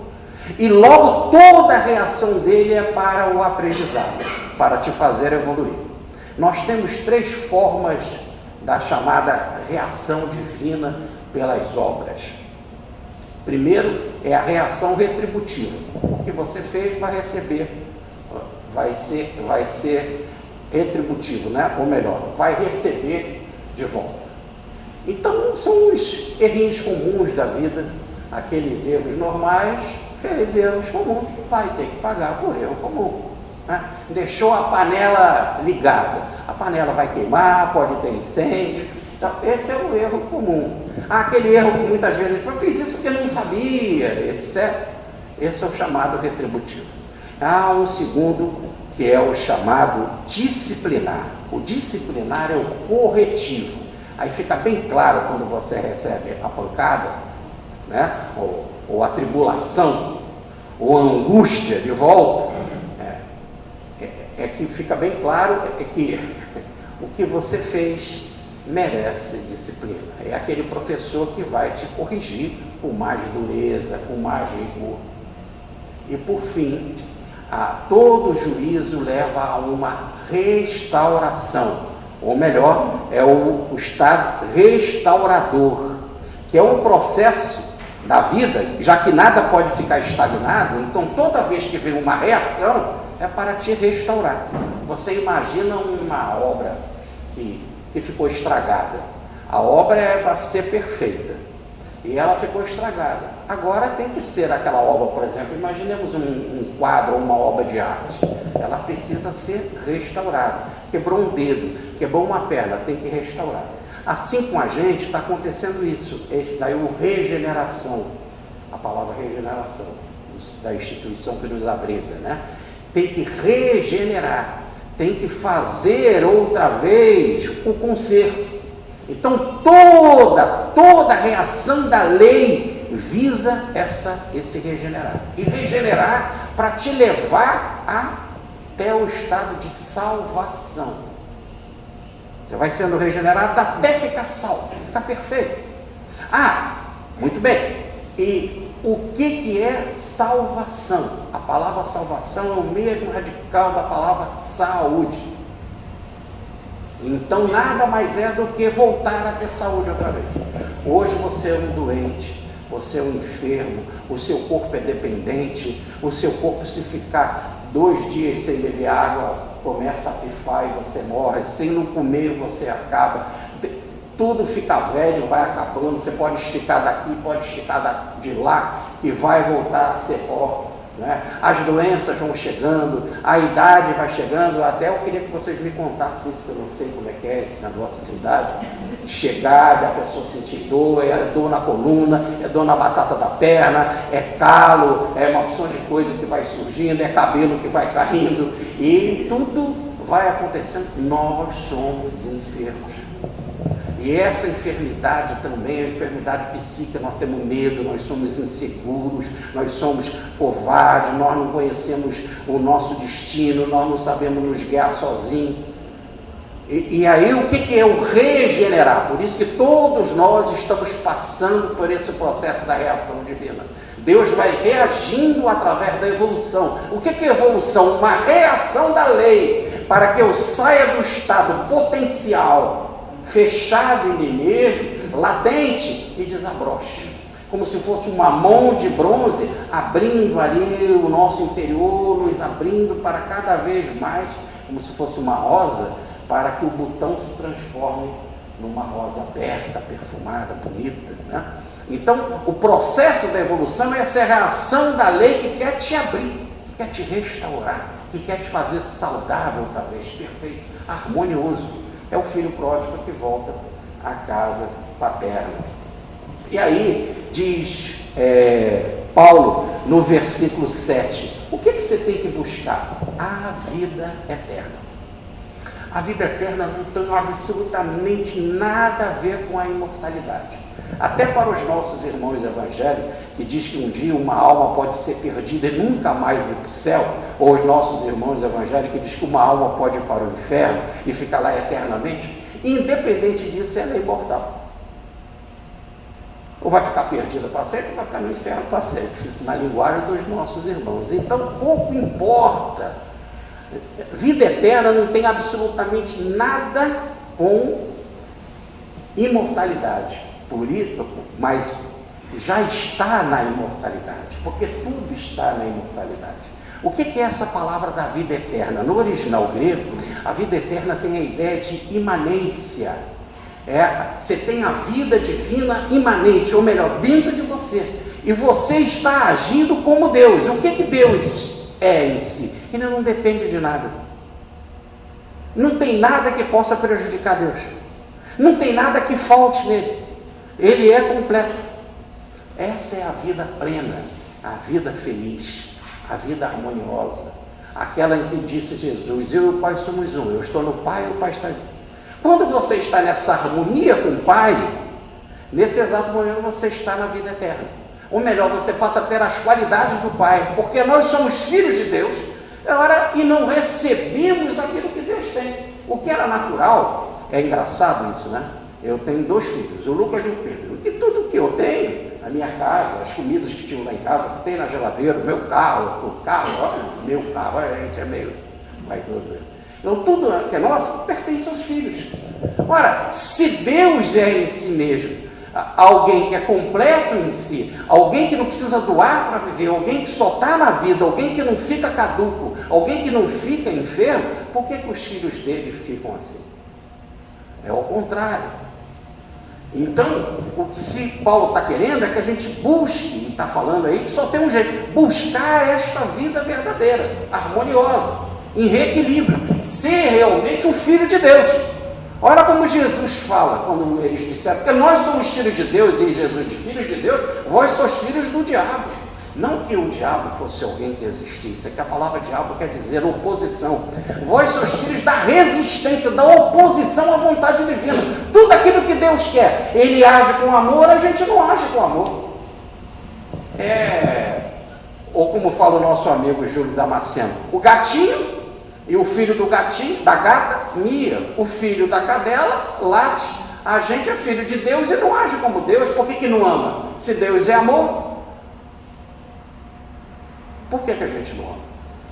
E logo toda a reação dele é para o aprendizado, para te fazer evoluir. Nós temos três formas da chamada reação divina pelas obras. Primeiro é a reação retributiva. O que você fez vai receber, vai ser retributivo, né? Ou melhor, vai receber de volta. Então são os errinhos comuns da vida, aqueles erros normais, fez erros comuns, vai ter que pagar por erro comum, né? Deixou a panela ligada, a panela vai queimar, pode ter incêndio, Então, esse é o erro comum. Aquele erro que muitas vezes eu fiz isso porque não sabia, etc. Esse é o chamado retributivo. Há um segundo, que é o chamado disciplinar. O disciplinar é o corretivo. Aí fica bem claro quando você recebe a pancada, né? ou a tribulação, ou a angústia de volta, é que fica bem claro que o que você fez merece disciplina. É aquele professor que vai te corrigir com mais dureza, com mais rigor. E por fim, todo juízo leva a uma restauração, ou melhor, é o estado restaurador, que é um processo da vida, já que nada pode ficar estagnado, então toda vez que vem uma reação, é para te restaurar. Você imagina uma obra que ficou estragada. A obra é para ser perfeita, e ela ficou estragada. Agora tem que ser aquela obra, por exemplo, imaginemos um quadro ou uma obra de arte. Ela precisa ser restaurada. Quebrou um dedo, quebrou uma perna, tem que restaurar. Assim com a gente está acontecendo isso. Esse daí é o regeneração. A palavra regeneração, da instituição que nos abriga, né? Tem que regenerar, tem que fazer outra vez o conserto. Então toda a reação da lei visa esse regenerar. E regenerar para te levar até o estado de salvação. Você vai sendo regenerado até ficar salvo, ficar perfeito. Muito bem. E o que é salvação? A palavra salvação é o mesmo radical da palavra saúde. Então nada mais é do que voltar a ter saúde outra vez. Hoje você é um doente, você é um enfermo, o seu corpo é dependente, o seu corpo, se ficar 2 dias sem beber água, começa a pifar e você morre, sem não comer você acaba, tudo fica velho, vai acabando, você pode esticar daqui, pode esticar de lá, que vai voltar a ser pó, né? As doenças vão chegando, a idade vai chegando. Até eu queria que vocês me contassem isso, que eu não sei como é que é esse negócio de idade, chegar, a pessoa sentir dor, é dor na coluna, é dor na batata da perna, é calo, é uma opção de coisa que vai surgindo, é cabelo que vai caindo, e tudo vai acontecendo. Nós somos enfermos. E essa enfermidade também é a enfermidade psíquica. Nós temos medo, nós somos inseguros, nós somos covardes, nós não conhecemos o nosso destino, nós não sabemos nos guiar sozinhos. E aí o que é o regenerar? Por isso que todos nós estamos passando por esse processo da reação divina. Deus vai reagindo através da evolução. O que é evolução? Uma reação da lei, para que eu saia do estado potencial, fechado em mim mesmo, latente, e desabroche. Como se fosse uma mão de bronze, abrindo ali o nosso interior, nos abrindo para cada vez mais, como se fosse uma rosa, para que o botão se transforme numa rosa aberta, perfumada, bonita, né? Então, o processo da evolução é essa reação da lei que quer te abrir, que quer te restaurar, que quer te fazer saudável outra vez, perfeito, harmonioso. É o filho pródigo que volta à casa paterna. E aí diz Paulo no versículo 7, o que você tem que buscar? A vida eterna. A vida eterna não tem absolutamente nada a ver com a imortalidade. Até para os nossos irmãos evangélicos, que diz que um dia uma alma pode ser perdida e nunca mais ir para o céu, ou os nossos irmãos evangélicos que diz que uma alma pode ir para o inferno e ficar lá eternamente, independente disso, ela é imortal. Ou vai ficar perdida para sempre, ou vai ficar no inferno para sempre, isso na linguagem dos nossos irmãos. Então, pouco importa. Vida eterna não tem absolutamente nada com imortalidade. Por isso, mas já está na imortalidade, porque tudo está na imortalidade. O que é essa palavra da vida eterna? No original grego, a vida eterna tem a ideia de imanência. Você tem a vida divina imanente, ou melhor, dentro de você. E você está agindo como Deus. O que Deus é em si? Ele não depende de nada. Não tem nada que possa prejudicar Deus. Não tem nada que falte nele. Ele é completo. Essa é a vida plena, a vida feliz, a vida harmoniosa. Aquela em que disse Jesus: eu e o Pai somos um. Eu estou no Pai e o Pai está em mim. Quando você está nessa harmonia com o Pai, nesse exato momento você está na vida eterna. Ou melhor, você passa a ter as qualidades do Pai, porque nós somos filhos de Deus, e não recebemos aquilo que Deus tem. O que era natural, é engraçado isso, né? Eu tenho 2 filhos, o Lucas e o Pedro, e tudo que eu tenho, a minha casa, as comidas que tinham lá em casa, que tem na geladeira, o meu carro, meu carro, a gente é meio vaidoso. Então tudo que é nosso pertence aos filhos. Ora, se Deus é em si mesmo alguém que é completo em si, alguém que não precisa doar para viver, alguém que só está na vida, alguém que não fica caduco, alguém que não fica enfermo, por que os filhos dele ficam assim? É o contrário. Então, o que se Paulo está querendo é que a gente busque, e está falando aí que só tem um jeito: buscar esta vida verdadeira, harmoniosa, em reequilíbrio, ser realmente um filho de Deus. Olha como Jesus fala, quando eles disseram, porque nós somos filhos de Deus, e Jesus de filhos de Deus, vós sois filhos do diabo. Não que o diabo fosse alguém que existisse, é que a palavra diabo quer dizer oposição. Vós sois filhos da resistência, da oposição à vontade divina. Tudo aquilo que Deus quer, Ele age com amor, a gente não age com amor. Ou como fala o nosso amigo Júlio Damasceno, o gatinho e o filho do gatinho, da gata, mia. O filho da cadela, late. A gente é filho de Deus e não age como Deus. Por que não ama? Se Deus é amor, por que a gente não ama?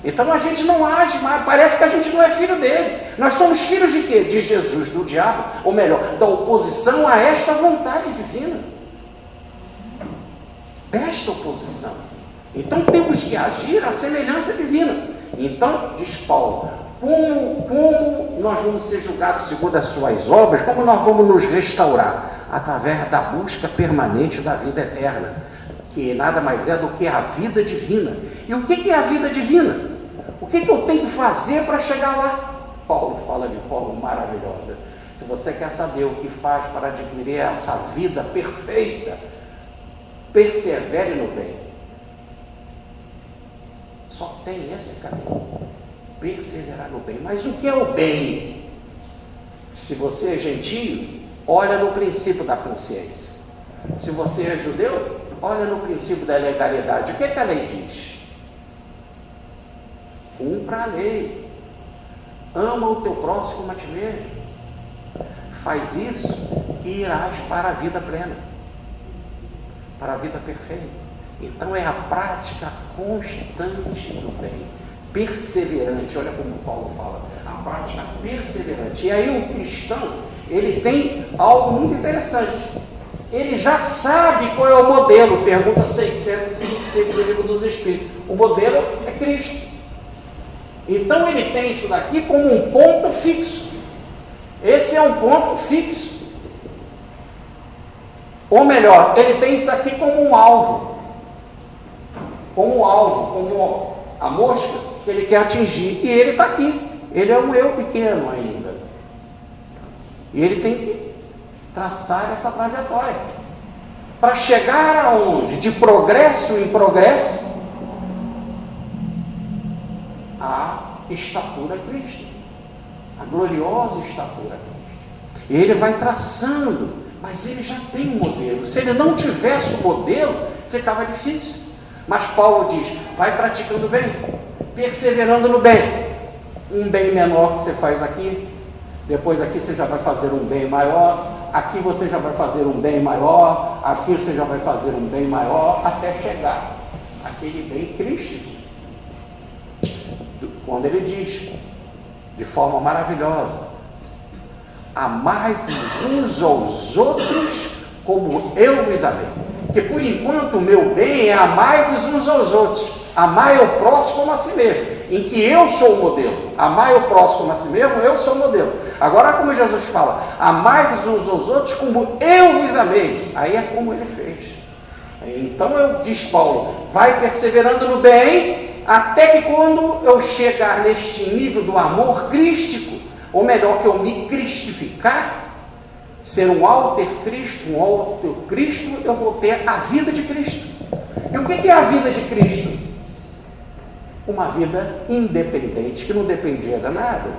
Então a gente não age mais, parece que a gente não é filho dele. Nós somos filhos de quê? De Jesus, do diabo, ou melhor, da oposição a esta vontade divina. Desta oposição. Então temos que agir à semelhança divina. Então, diz Paulo, como nós vamos ser julgados segundo as suas obras, como nós vamos nos restaurar? Através da busca permanente da vida eterna, que nada mais é do que a vida divina. E o que é a vida divina? O que eu tenho que fazer para chegar lá? Paulo fala de forma maravilhosa. Se você quer saber o que faz para adquirir essa vida perfeita, persevere no bem. Só tem esse caminho. Perseverar no bem. Mas o que é o bem? Se você é gentio, olha no princípio da consciência. Se você é judeu, olha no princípio da legalidade. O que a lei diz? Cumpra a lei. Ama o teu próximo como a ti mesmo. Faz isso e irás para a vida plena, para a vida perfeita. Então é a prática constante do bem, perseverante. Olha como Paulo fala, a prática perseverante. E aí o cristão, ele tem algo muito interessante. Ele já sabe qual é o modelo. Pergunta 626 do Livro dos Espíritos. O modelo é Cristo. Então ele tem isso daqui como um ponto fixo. Esse é um ponto fixo. Ou melhor, ele tem isso aqui como um alvo. Como a mosca que ele quer atingir. E ele está aqui. Ele é um eu pequeno ainda. E ele tem que traçar essa trajetória. Para chegar aonde? De progresso em progresso, a estatura Cristo. A gloriosa estatura Cristo. E ele vai traçando, mas ele já tem um modelo. Se ele não tivesse o modelo, ficava difícil. Mas Paulo diz, vai praticando bem, perseverando no bem. Um bem menor que você faz aqui, depois aqui você já vai fazer um bem maior, aqui você já vai fazer um bem maior, aqui você já vai fazer um bem maior, até chegar àquele bem Cristo. Quando ele diz, de forma maravilhosa, amai-vos uns aos outros como eu vos amei. Que por enquanto o meu bem é amai-vos uns aos outros. Amai o próximo como a si mesmo. Em que eu sou o modelo. Amai o próximo como a si mesmo, eu sou o modelo. Agora como Jesus fala, amai-vos uns aos outros como eu vos amei. Aí é como ele fez. Então diz Paulo, vai perseverando no bem, até que quando eu chegar neste nível do amor crístico, ou melhor, que eu me cristificar, ser um alter Cristo, um alter Cristo, eu vou ter a vida de Cristo. E o que é a vida de Cristo? Uma vida independente, que não dependia de nada.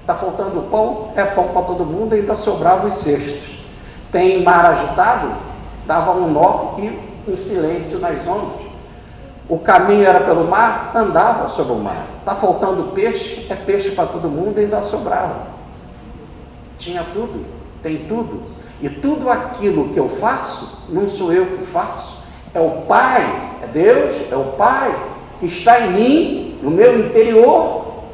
Está faltando pão, é pão para todo mundo, ainda sobrava os cestos. Tem mar agitado, dava um nó e um silêncio nas ondas. O caminho era pelo mar, andava sobre o mar. Está faltando peixe, é peixe para todo mundo, ainda sobrava. Tinha tudo, tem tudo. E tudo aquilo que eu faço, não sou eu que faço, é o Pai, é Deus, é o Pai que está em mim, no meu interior,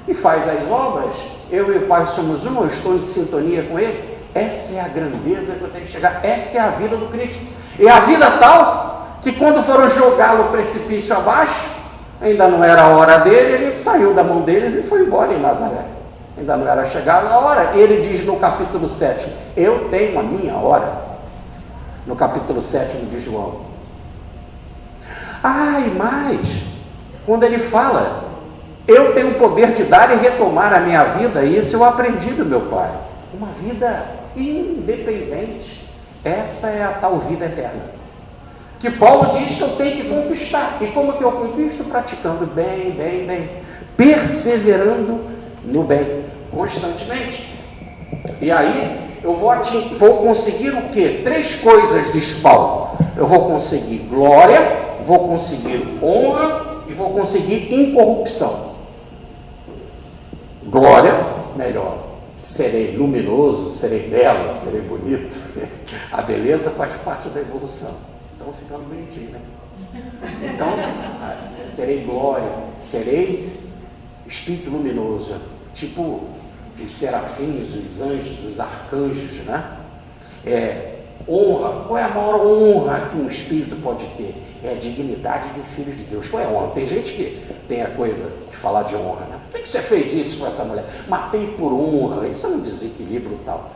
e faz as obras. Eu e o Pai somos um, eu estou em sintonia com Ele. Essa é a grandeza que eu tenho que chegar, essa é a vida do Cristo. E a vida tal, que quando foram jogá-lo o precipício abaixo, ainda não era a hora dele, ele saiu da mão deles e foi embora em Nazaré. Ainda não era chegada a hora. Ele diz no capítulo 7, eu tenho a minha hora. No capítulo 7 de João. Mas, quando ele fala, eu tenho o poder de dar e retomar a minha vida, isso eu aprendi do meu Pai. Uma vida independente. Essa é a tal vida eterna. Que Paulo diz que eu tenho que conquistar. E como que eu conquisto? Praticando bem, bem, bem. Perseverando no bem, constantemente. E aí, eu vou conseguir o quê? 3 coisas, diz Paulo. Eu vou conseguir glória, vou conseguir honra e vou conseguir incorrupção. Glória, melhor. Serei luminoso, serei belo, serei bonito. A beleza faz parte da evolução. Então, ficando bonitinho, né? Então, terei glória, serei espírito luminoso, tipo os serafins, os anjos, os arcanjos, né? Honra. Qual é a maior honra que um espírito pode ter? É a dignidade de filho de Deus. Qual é a honra? Tem gente que tem a coisa de falar de honra, né? Por que você fez isso com essa mulher? Matei por honra. Isso é um desequilíbrio tal,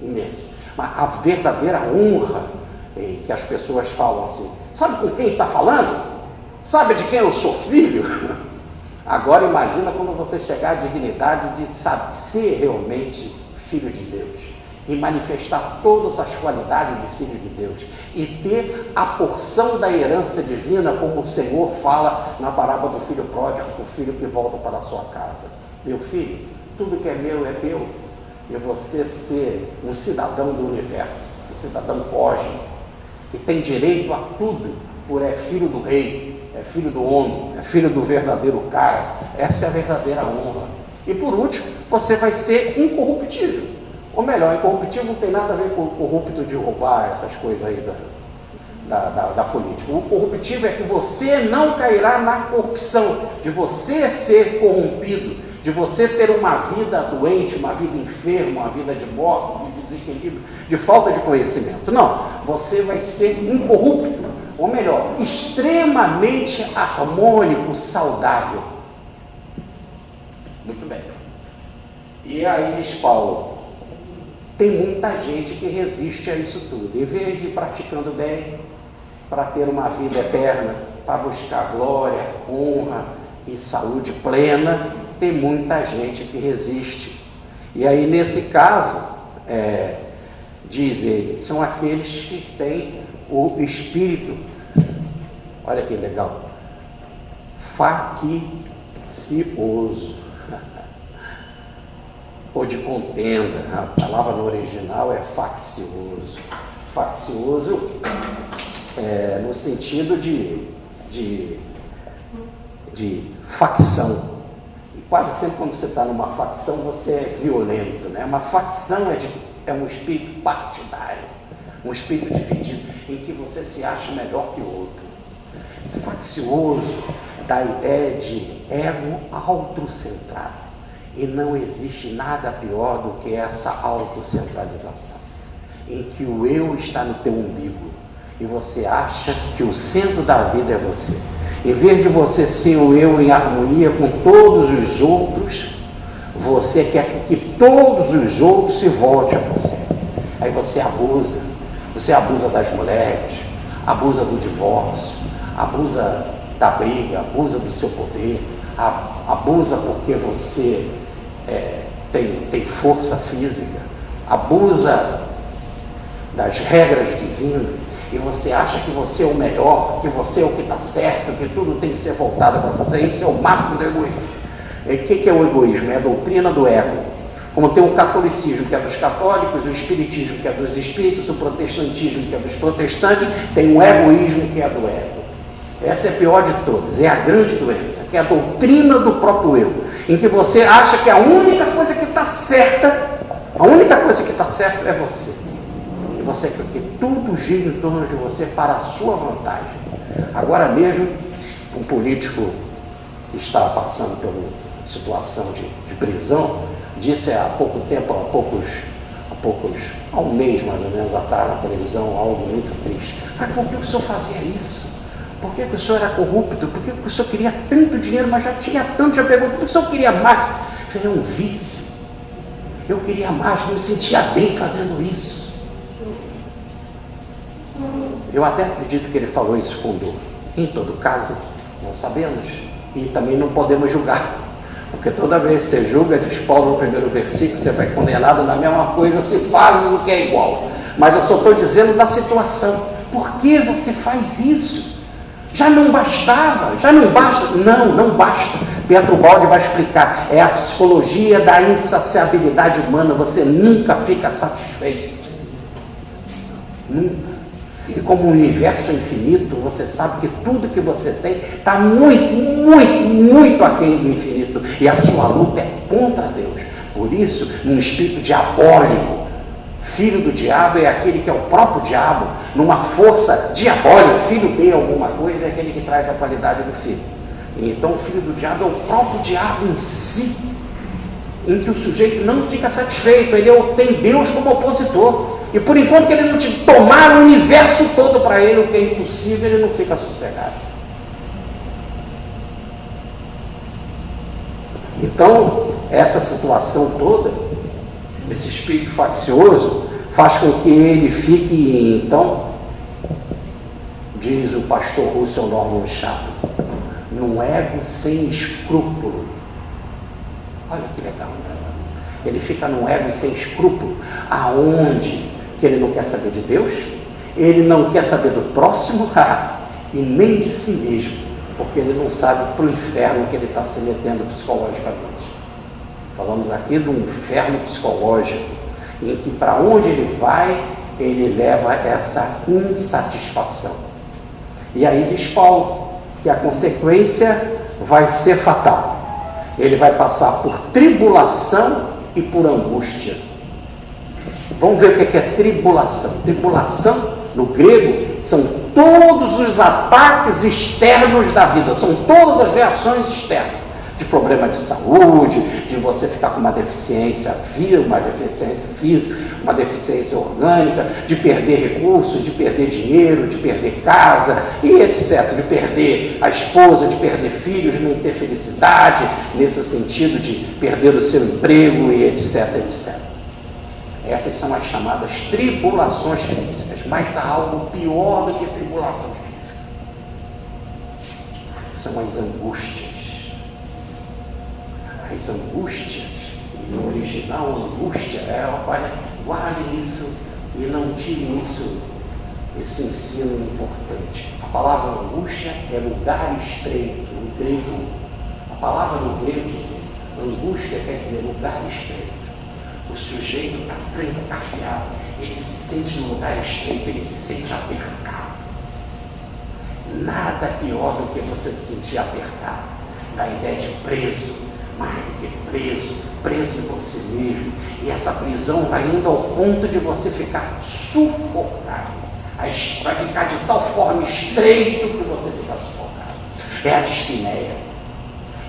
imenso. Mas a verdadeira honra que as pessoas falam assim, sabe com quem está falando? Sabe de quem eu sou filho? Agora imagina quando você chegar à dignidade de ser realmente filho de Deus e manifestar todas as qualidades de filho de Deus e ter a porção da herança divina, como o Senhor fala na parábola do filho pródigo, o filho que volta para a sua casa. Meu filho, tudo que é meu é teu. E você ser um cidadão do universo, um cidadão cósmico, que tem direito a tudo, por é filho do rei, é filho do homem, é filho do verdadeiro cara. Essa é a verdadeira honra. E por último, você vai ser incorruptível. Ou melhor, incorruptível não tem nada a ver com o corrupto de roubar essas coisas aí da política. O corruptível é que você não cairá na corrupção, de você ser corrompido, de você ter uma vida doente, uma vida enferma, uma vida de morte, de desequilíbrio, de falta de conhecimento. Não, você vai ser incorrupto, ou melhor, extremamente harmônico, saudável. Muito bem. E aí diz Paulo, tem muita gente que resiste a isso tudo. Em vez de ir praticando bem, para ter uma vida eterna, para buscar glória, honra e saúde plena, tem muita gente que resiste. E aí, nesse caso, diz ele, são aqueles que têm o espírito, olha que legal, faccioso, ou de contenda. A palavra no original é faccioso. Faccioso no sentido de facção. E quase sempre quando você está numa facção, você é violento, né? Uma facção é um espírito partidário, um espírito dividido, em que você se acha melhor que o outro. Faccioso dá a ideia de ego autocentrado. E não existe nada pior do que essa autocentralização, em que o eu está no teu umbigo e você acha que o centro da vida é você. Em vez de você ser o eu em harmonia com todos os outros, você quer que todos os outros se voltem a você. Aí você abusa das mulheres, abusa do divórcio, abusa da briga, abusa do seu poder, abusa porque você tem força física, abusa das regras divinas, e você acha que você é o melhor, que você é o que está certo, que tudo tem que ser voltado para você, isso é o máximo do egoísmo. E o que é o egoísmo? É a doutrina do ego. Como tem o catolicismo, que é dos católicos, o espiritismo, que é dos espíritos, o protestantismo, que é dos protestantes, tem o egoísmo, que é do ego. Essa é a pior de todas, é a grande doença, que é a doutrina do próprio eu, em que você acha que a única coisa que está certa, é você. E você quer que tudo gire em torno de você para a sua vantagem. Agora mesmo, um político que estava passando pela situação de prisão, disse há pouco tempo, há um mês mais ou menos atrás, na televisão, algo muito triste. Mas por que o senhor fazia isso? Por que o senhor era corrupto? Por que o senhor queria tanto dinheiro, mas já tinha tanto, já pegou? Por que o senhor queria mais? Eu falei, é um vício. Eu queria mais, não me sentia bem fazendo isso. Eu até acredito que ele falou isso com dor. Em todo caso, não sabemos e também não podemos julgar. Porque toda vez que você julga, diz Paulo no primeiro versículo, você vai condenado na mesma coisa, se faz o que é igual. Mas eu só estou dizendo da situação. Por que você faz isso? Já não bastava, já não basta. Não basta. Pedro Baldi vai explicar. É a psicologia da insaciabilidade humana. Você nunca fica satisfeito. Nunca. E como o universo é infinito, você sabe que tudo que você tem está muito aquém do infinito. E a sua luta é contra Deus. Por isso, num espírito diabólico, filho do diabo é aquele que é o próprio diabo, numa força diabólica, filho de alguma coisa é aquele que traz a qualidade do filho. E então o filho do diabo é o próprio diabo em si, em que o sujeito não fica satisfeito, ele tem Deus como opositor. E por enquanto que ele não te tomar o universo todo para ele, o que é impossível, ele não fica sossegado. Então, essa situação toda, esse espírito faccioso, faz com que ele fique, então, diz o pastor Russell Norman Chapo, num ego sem escrúpulo. Olha que legal, né? Ele fica num ego sem escrúpulo, aonde que ele não quer saber de Deus, ele não quer saber do próximo e nem de si mesmo, porque ele não sabe para o inferno que ele está se metendo psicologicamente. Falamos aqui de um inferno psicológico, em que para onde ele vai, ele leva essa insatisfação. E aí diz Paulo que a consequência vai ser fatal. Ele vai passar por tribulação e por angústia. Vamos ver o que é tribulação. Tribulação, no grego, são todos os ataques externos da vida, são todas as reações externas, de problema de saúde, de você ficar com uma deficiência física, uma deficiência orgânica, de perder recursos, de perder dinheiro, de perder casa, e etc., de perder a esposa, de perder filhos, não ter felicidade, nesse sentido de perder o seu emprego, e etc., etc. Essas são as chamadas tribulações físicas, mas há algo pior do que tribulação física. São as angústias. As angústias, no original, angústia, olha, guarde isso e não tire isso, esse ensino importante. A palavra angústia é lugar estreito, no grego. A palavra no grego, angústia quer dizer lugar estreito. O sujeito está trancafiado, ele se sente no lugar estreito, ele se sente apertado. Nada pior do que você se sentir apertado, da ideia de preso, mais do que preso em você mesmo. E essa prisão vai indo ao ponto de você ficar sufocado. Vai ficar de tal forma estreito que você fica sufocado. É a dispneia.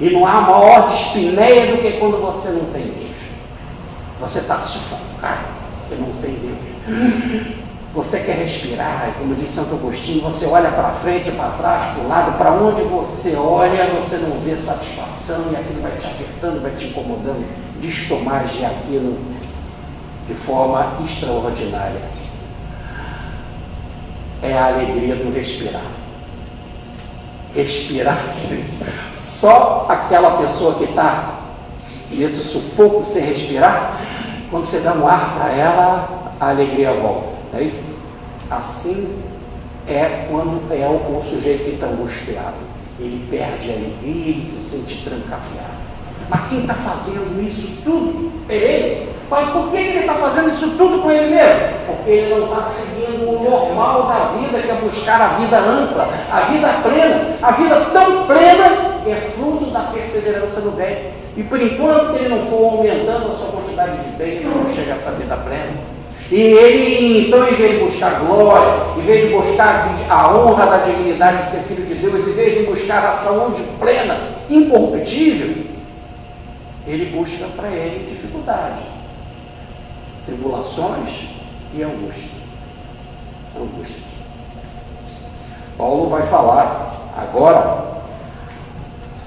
E não há maior dispneia do que quando você não tem Deus. Você está sufocado, porque não tem Deus. Você quer respirar, como diz Santo Agostinho, você olha para frente, para trás, para o lado, para onde você olha, você não vê satisfação e aquilo vai te apertando, vai te incomodando, destomagem aquilo de forma extraordinária. É a alegria do respirar. Respirar, gente. Só aquela pessoa que está nesse sufoco sem respirar, quando você dá um ar para ela, a alegria volta. Não é isso? Assim é quando é o sujeito que está angustiado. Ele perde a alegria, ele se sente trancafiado. Mas quem está fazendo isso tudo é ele. Mas por que ele está fazendo isso tudo com ele mesmo? Porque ele não está seguindo o normal da vida, que é buscar a vida ampla, a vida plena. A vida tão plena que é fruto da perseverança no bem. E por enquanto que ele não for aumentando a sua quantidade de bem, ele não chega a essa vida plena. E ele, então, em vez de buscar glória, em vez de buscar a honra da dignidade de ser filho de Deus, em vez de buscar a saúde plena, incorruptível, ele busca para ele dificuldade, tribulações e angústia. Paulo vai falar agora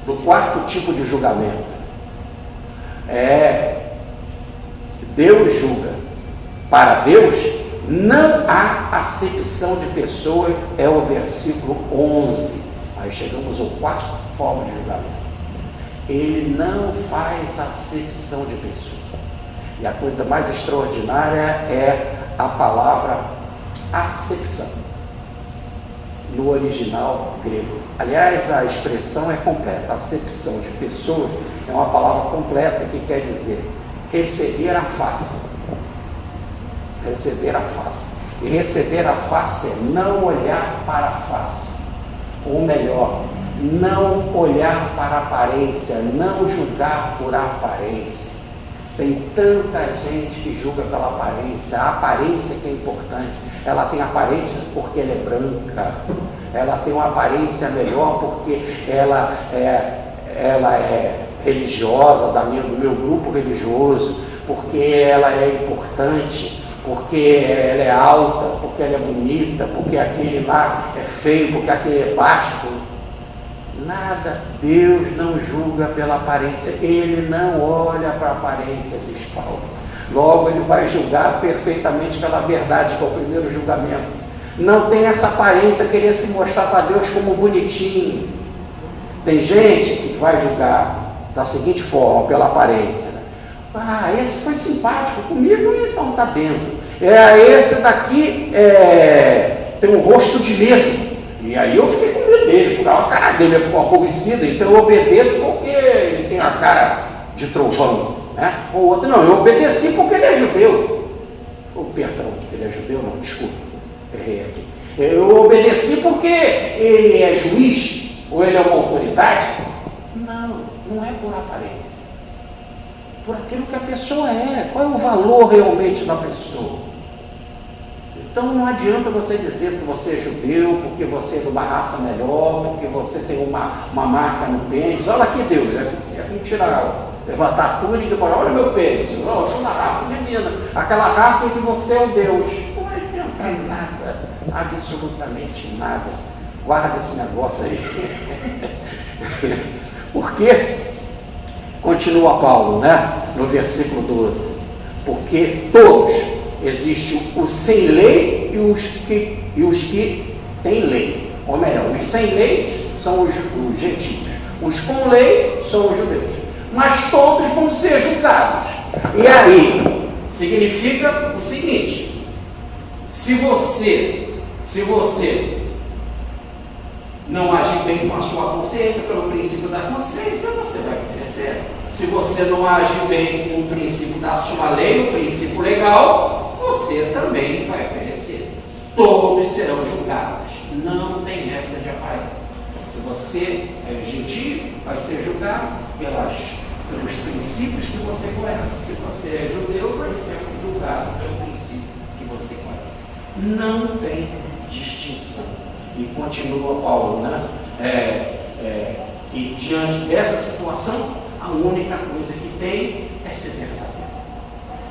do quarto tipo de julgamento. Deus julga. Para Deus não há acepção de pessoa, é o versículo 11. Aí chegamos ao quarto forma de julgamento. Ele não faz acepção de pessoa. E a coisa mais extraordinária é a palavra acepção, no original grego. Aliás, a expressão é completa. Acepção de pessoa é uma palavra completa que quer dizer receber a face. Receber a face. E receber a face é não olhar para a face. Ou melhor, não olhar para a aparência, não julgar por aparência. Tem tanta gente que julga pela aparência. A aparência que é importante. Ela tem aparência porque ela é branca. Ela tem uma aparência melhor porque ela é religiosa, do meu grupo religioso, porque ela é importante, porque ela é alta, porque ela é bonita, porque aquele lá é feio, porque aquele é baixo. Nada. Deus não julga pela aparência. Ele não olha para a aparência, diz Paulo. Logo, ele vai julgar perfeitamente pela verdade, que é o primeiro julgamento. Não tem essa aparência, querer se mostrar para Deus como bonitinho. Tem gente que vai julgar da seguinte forma, pela aparência. Esse foi simpático comigo, então está dentro. Esse daqui tem um rosto de medo. E aí eu fiquei com medo dele, porque a cara dele é aborrecida, então eu obedeço porque ele tem a cara de trovão. Né? O outro não, eu obedeci porque ele é judeu. Perdão, ele é judeu? Não, desculpa, errei aqui. Eu obedeci porque ele é juiz, ou ele é uma autoridade. Não é por aparência. Por aquilo que a pessoa é. Qual é o valor realmente da pessoa? Então não adianta você dizer que você é judeu, porque você é de uma raça melhor, porque você tem uma marca no pênis. Olha aqui, Deus, levantar a túnica e falar, olha meu pênis, eu sou da raça menina, aquela raça em que você é o Deus. Não adianta nada, absolutamente nada. Guarda esse negócio aí. Porque, continua Paulo, né? No versículo 12, porque todos, existe o sem lei e os que têm lei. Ou melhor, os sem lei são os gentios, os com lei são os judeus. Mas todos vão ser julgados. E aí, significa o seguinte: se você não agir bem com a sua consciência, pelo princípio da consciência, você vai perecer. Se você não agir bem com o princípio da sua lei, o princípio legal, você também vai perecer. Todos serão julgados. Não tem essa de aparência. Se você é gentio, vai ser julgado pelos princípios que você conhece. Se você é judeu, vai ser julgado pelo princípio que você conhece. Não tem distinção. E continua Paulo, né? E diante dessa situação, a única coisa que tem é ser verdadeiro.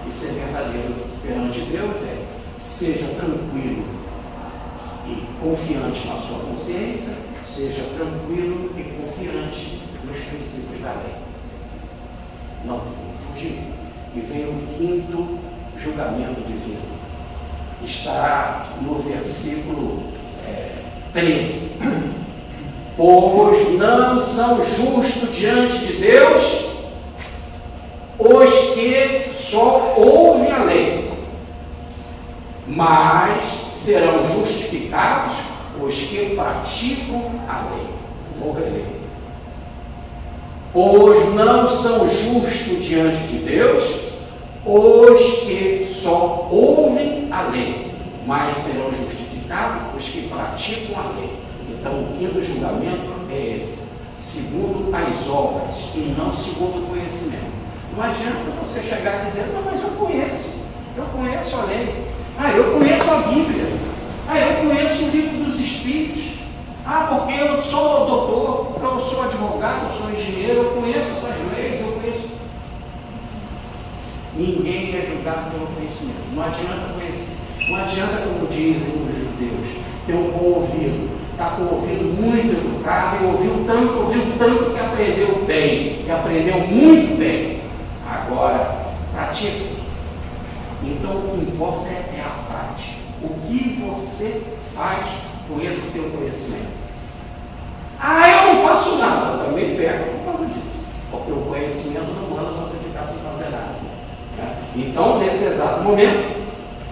E ser verdadeiro perante Deus seja tranquilo e confiante na sua consciência, seja tranquilo e confiante nos princípios da lei. Não fugir. E vem o quinto julgamento divino. Está no versículo 13. Pois não são justos diante de Deus os que só ouvem a lei, mas serão justificados os que praticam a lei. Vou reler. Pois não são justos diante de Deus os que só ouvem a lei, mas serão justificados os que praticam a lei. Então, o quinto julgamento é esse: segundo as obras e não segundo o conhecimento. Não adianta você chegar dizendo: não, mas eu conheço a lei, eu conheço a Bíblia, eu conheço o livro dos Espíritos, porque eu sou doutor, eu sou advogado, eu sou engenheiro, eu conheço essas leis, eu conheço. Ninguém é julgado pelo conhecimento. Não adianta conhecer, não adianta, como dizem os judeus, ter um bom ouvido. Está com o ouvido muito educado e ouviu tanto que aprendeu bem, que aprendeu muito bem. Agora, pratica. Então, o que importa é a prática. O que você faz com esse teu conhecimento? Eu não faço nada. Eu também pego por causa disso. Porque o conhecimento não manda você ficar sem fazer nada. Então, nesse exato momento,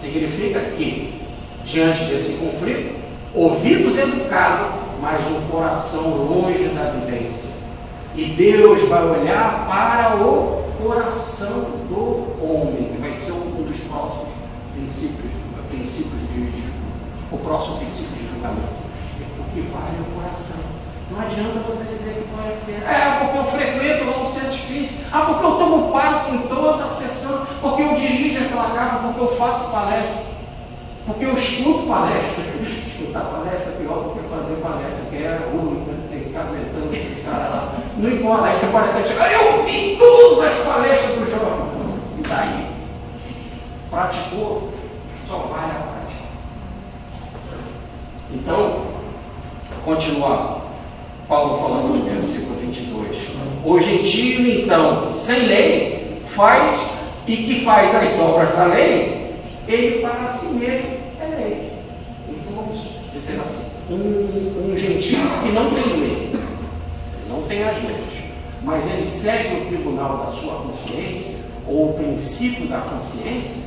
significa que, diante desse conflito, ouvidos educados, mas um coração longe da vivência. E Deus vai olhar para o coração do homem, que vai ser um dos próximos princípios o próximo princípio de julgamento. O que vale é o coração. Não adianta você dizer que conhece. Porque eu frequento lá o centro espírita. Porque eu tomo passe em toda a sessão. Porque eu dirijo aquela casa. Porque eu faço palestra. Porque eu estudo palestra. Escutar palestra é pior do que fazer palestra, que é ruim, tem que ficar aguentando os caras lá. Não importa, aí você pode até chegar: eu vi todas as palestras do Jorge. E daí? Praticou? Só vale a prática. Então, continuando, Paulo falando no versículo 22. O gentio, então, sem lei, faz e que faz as obras da lei, ele para si mesmo é lei. Então vamos dizer assim: um gentio que não tem lei, não tem as leis, mas ele segue o tribunal da sua consciência, ou o princípio da consciência,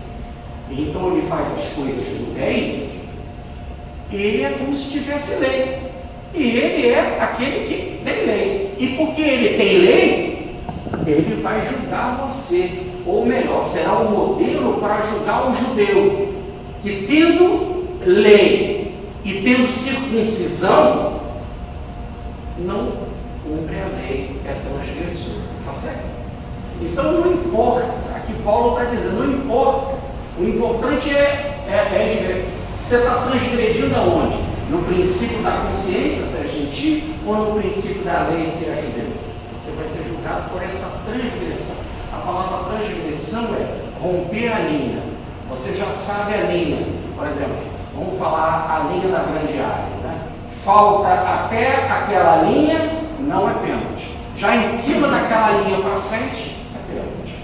e então ele faz as coisas do bem. Ele é como se tivesse lei. E ele é aquele que tem lei. E porque ele tem lei, ele vai julgar você. Ou melhor, será um modelo para julgar o judeu, que tendo lei e tendo circuncisão, não cumpre a lei, é transgressor. Está certo? Então não importa, aqui Paulo está dizendo, não importa. O importante é você está transgredindo aonde? No princípio da consciência, se é gentil, ou no princípio da lei, se é judeu? Você vai ser julgado por essa transgressão. A palavra transgressão é romper a linha. Você já sabe a linha. Por exemplo, vamos falar a linha da grande área. Né? Falta até aquela linha, não é pênalti. Já em cima daquela linha para frente, é pênalti.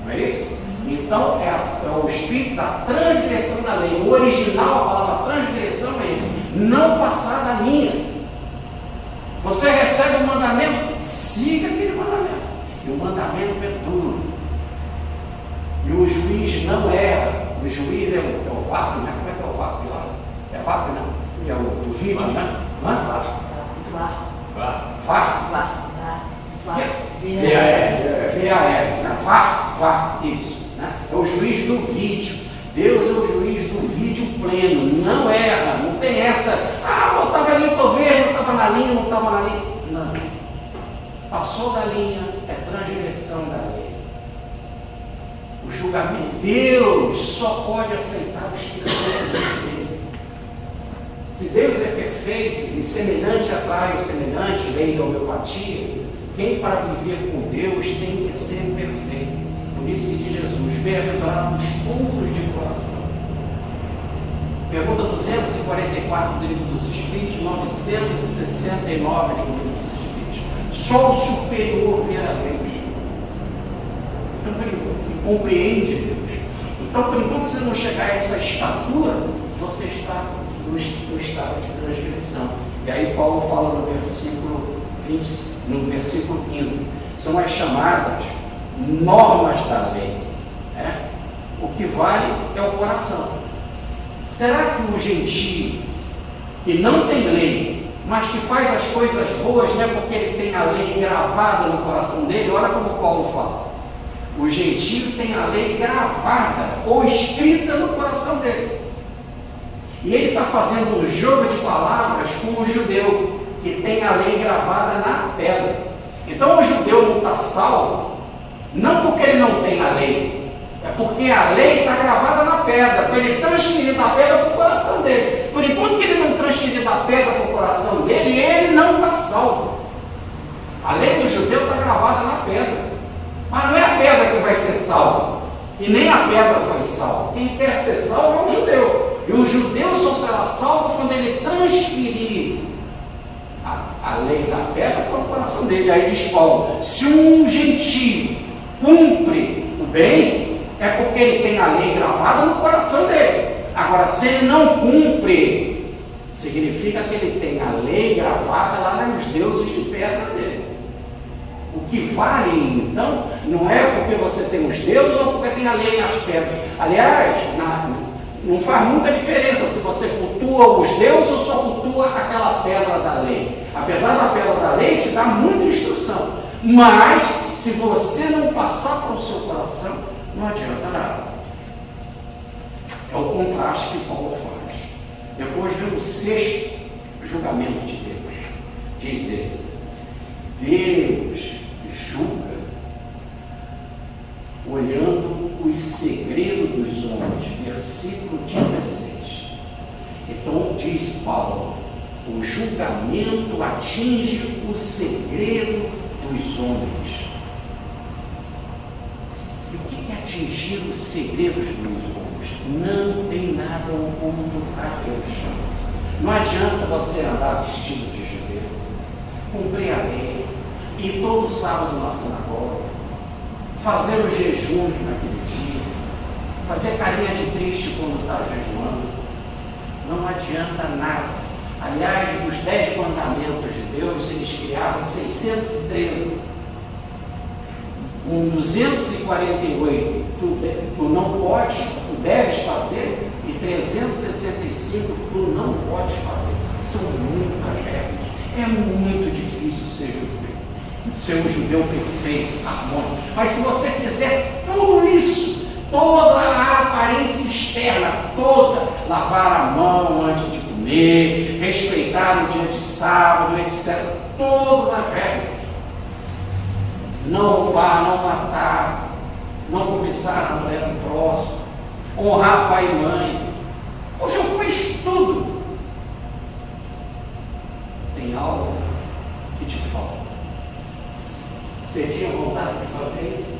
Não é isso? Então, é o espírito da transgressão da lei. O original, a palavra transgressão é não passar da linha. Você recebe o mandamento, siga aquele mandamento. E o mandamento é duro. E o juiz não erra. O juiz é o VAP, né? Como é que é o VAP lá? É VAP, não? É o do vídeo, né? Não é VAP? VAP? VAR, isso. Né? É o juiz do vídeo. Deus é o juiz do vídeo pleno. Não erra, não tem essa. Eu estava ali, eu estou vendo, eu estava na linha, não estava na linha. Não. Passou da linha, é transgressão da lei. O julgamento, Deus só pode aceitar os que são dele. Se Deus é perfeito e semelhante atrai o semelhante, lei da homeopatia, quem para viver com Deus tem que ser perfeito. Por isso que diz Jesus: bem-aventurados os puros de coração. Pergunta 244 do Livro dos Espíritos, 969 do Livro dos Espíritos. Só o superior verá Deus. Então, que compreende Deus. Então, por enquanto você não chegar a essa estatura, você está no estado de transgressão. E aí Paulo fala no versículo 15, são as chamadas normas da lei. Né? O que vale é o coração. Será que o gentio, que não tem lei, mas que faz as coisas boas, não é porque ele tem a lei gravada no coração dele? Olha como Paulo fala. O gentio tem a lei gravada ou escrita no coração dele. E ele está fazendo um jogo de palavras com o judeu, que tem a lei gravada na pedra. Então o judeu não está salvo, não porque ele não tem a lei, é porque a lei está gravada na pedra, para ele transferir da pedra para o coração dele. Por enquanto que ele não transferir da pedra para o coração dele, ele não está salvo. A lei do judeu está gravada na pedra. Mas não é a pedra que vai ser salva, e nem a pedra foi salva. Quem quer ser salvo é o judeu. E o judeu só será salvo quando ele transferir a lei da pedra para o coração dele. Aí diz Paulo, se um gentio cumpre o bem, é porque ele tem a lei gravada no coração dele. Agora, se ele não cumpre, significa que ele tem a lei gravada lá nos deuses de pedra dele. O que vale, então, não é porque você tem os deuses ou porque tem a lei nas pedras. Aliás, não faz muita diferença se você cultua os deuses ou só cultua aquela pedra da lei. Apesar da pedra da lei te dá muita instrução, mas se você não passar para o seu coração, não adianta nada. É o contraste que Paulo faz. Depois vem o sexto julgamento de Deus. Diz ele, Deus julga olhando os segredos dos homens. Versículo 16. Então diz Paulo, o julgamento atinge o segredo dos homens. E o que é atingir os segredos dos homens? Não tem nada oculto a Deus. Não adianta você andar vestido de judeu, cumprir a lei, ir todo sábado na sinagoga, fazer os jejuns naquele dia, fazer carinha de triste quando está jejuando. Não adianta nada. Aliás, dos 10 mandamentos de Deus, eles criaram 613. Um 248, tu não podes, tu deves fazer, e 365, tu não podes fazer. São muitas regras. É muito difícil ser um judeu perfeito, harmônico. Mas se você fizer tudo isso, toda a aparência externa, toda, lavar a mão antes de comer, respeitar o dia de sábado, etc., todas as regras, não roubar, não matar, não cobiçar a mulher do próximo, honrar pai e mãe. Poxa, eu fiz tudo. Tem algo que te falta. Você tinha vontade de fazer isso?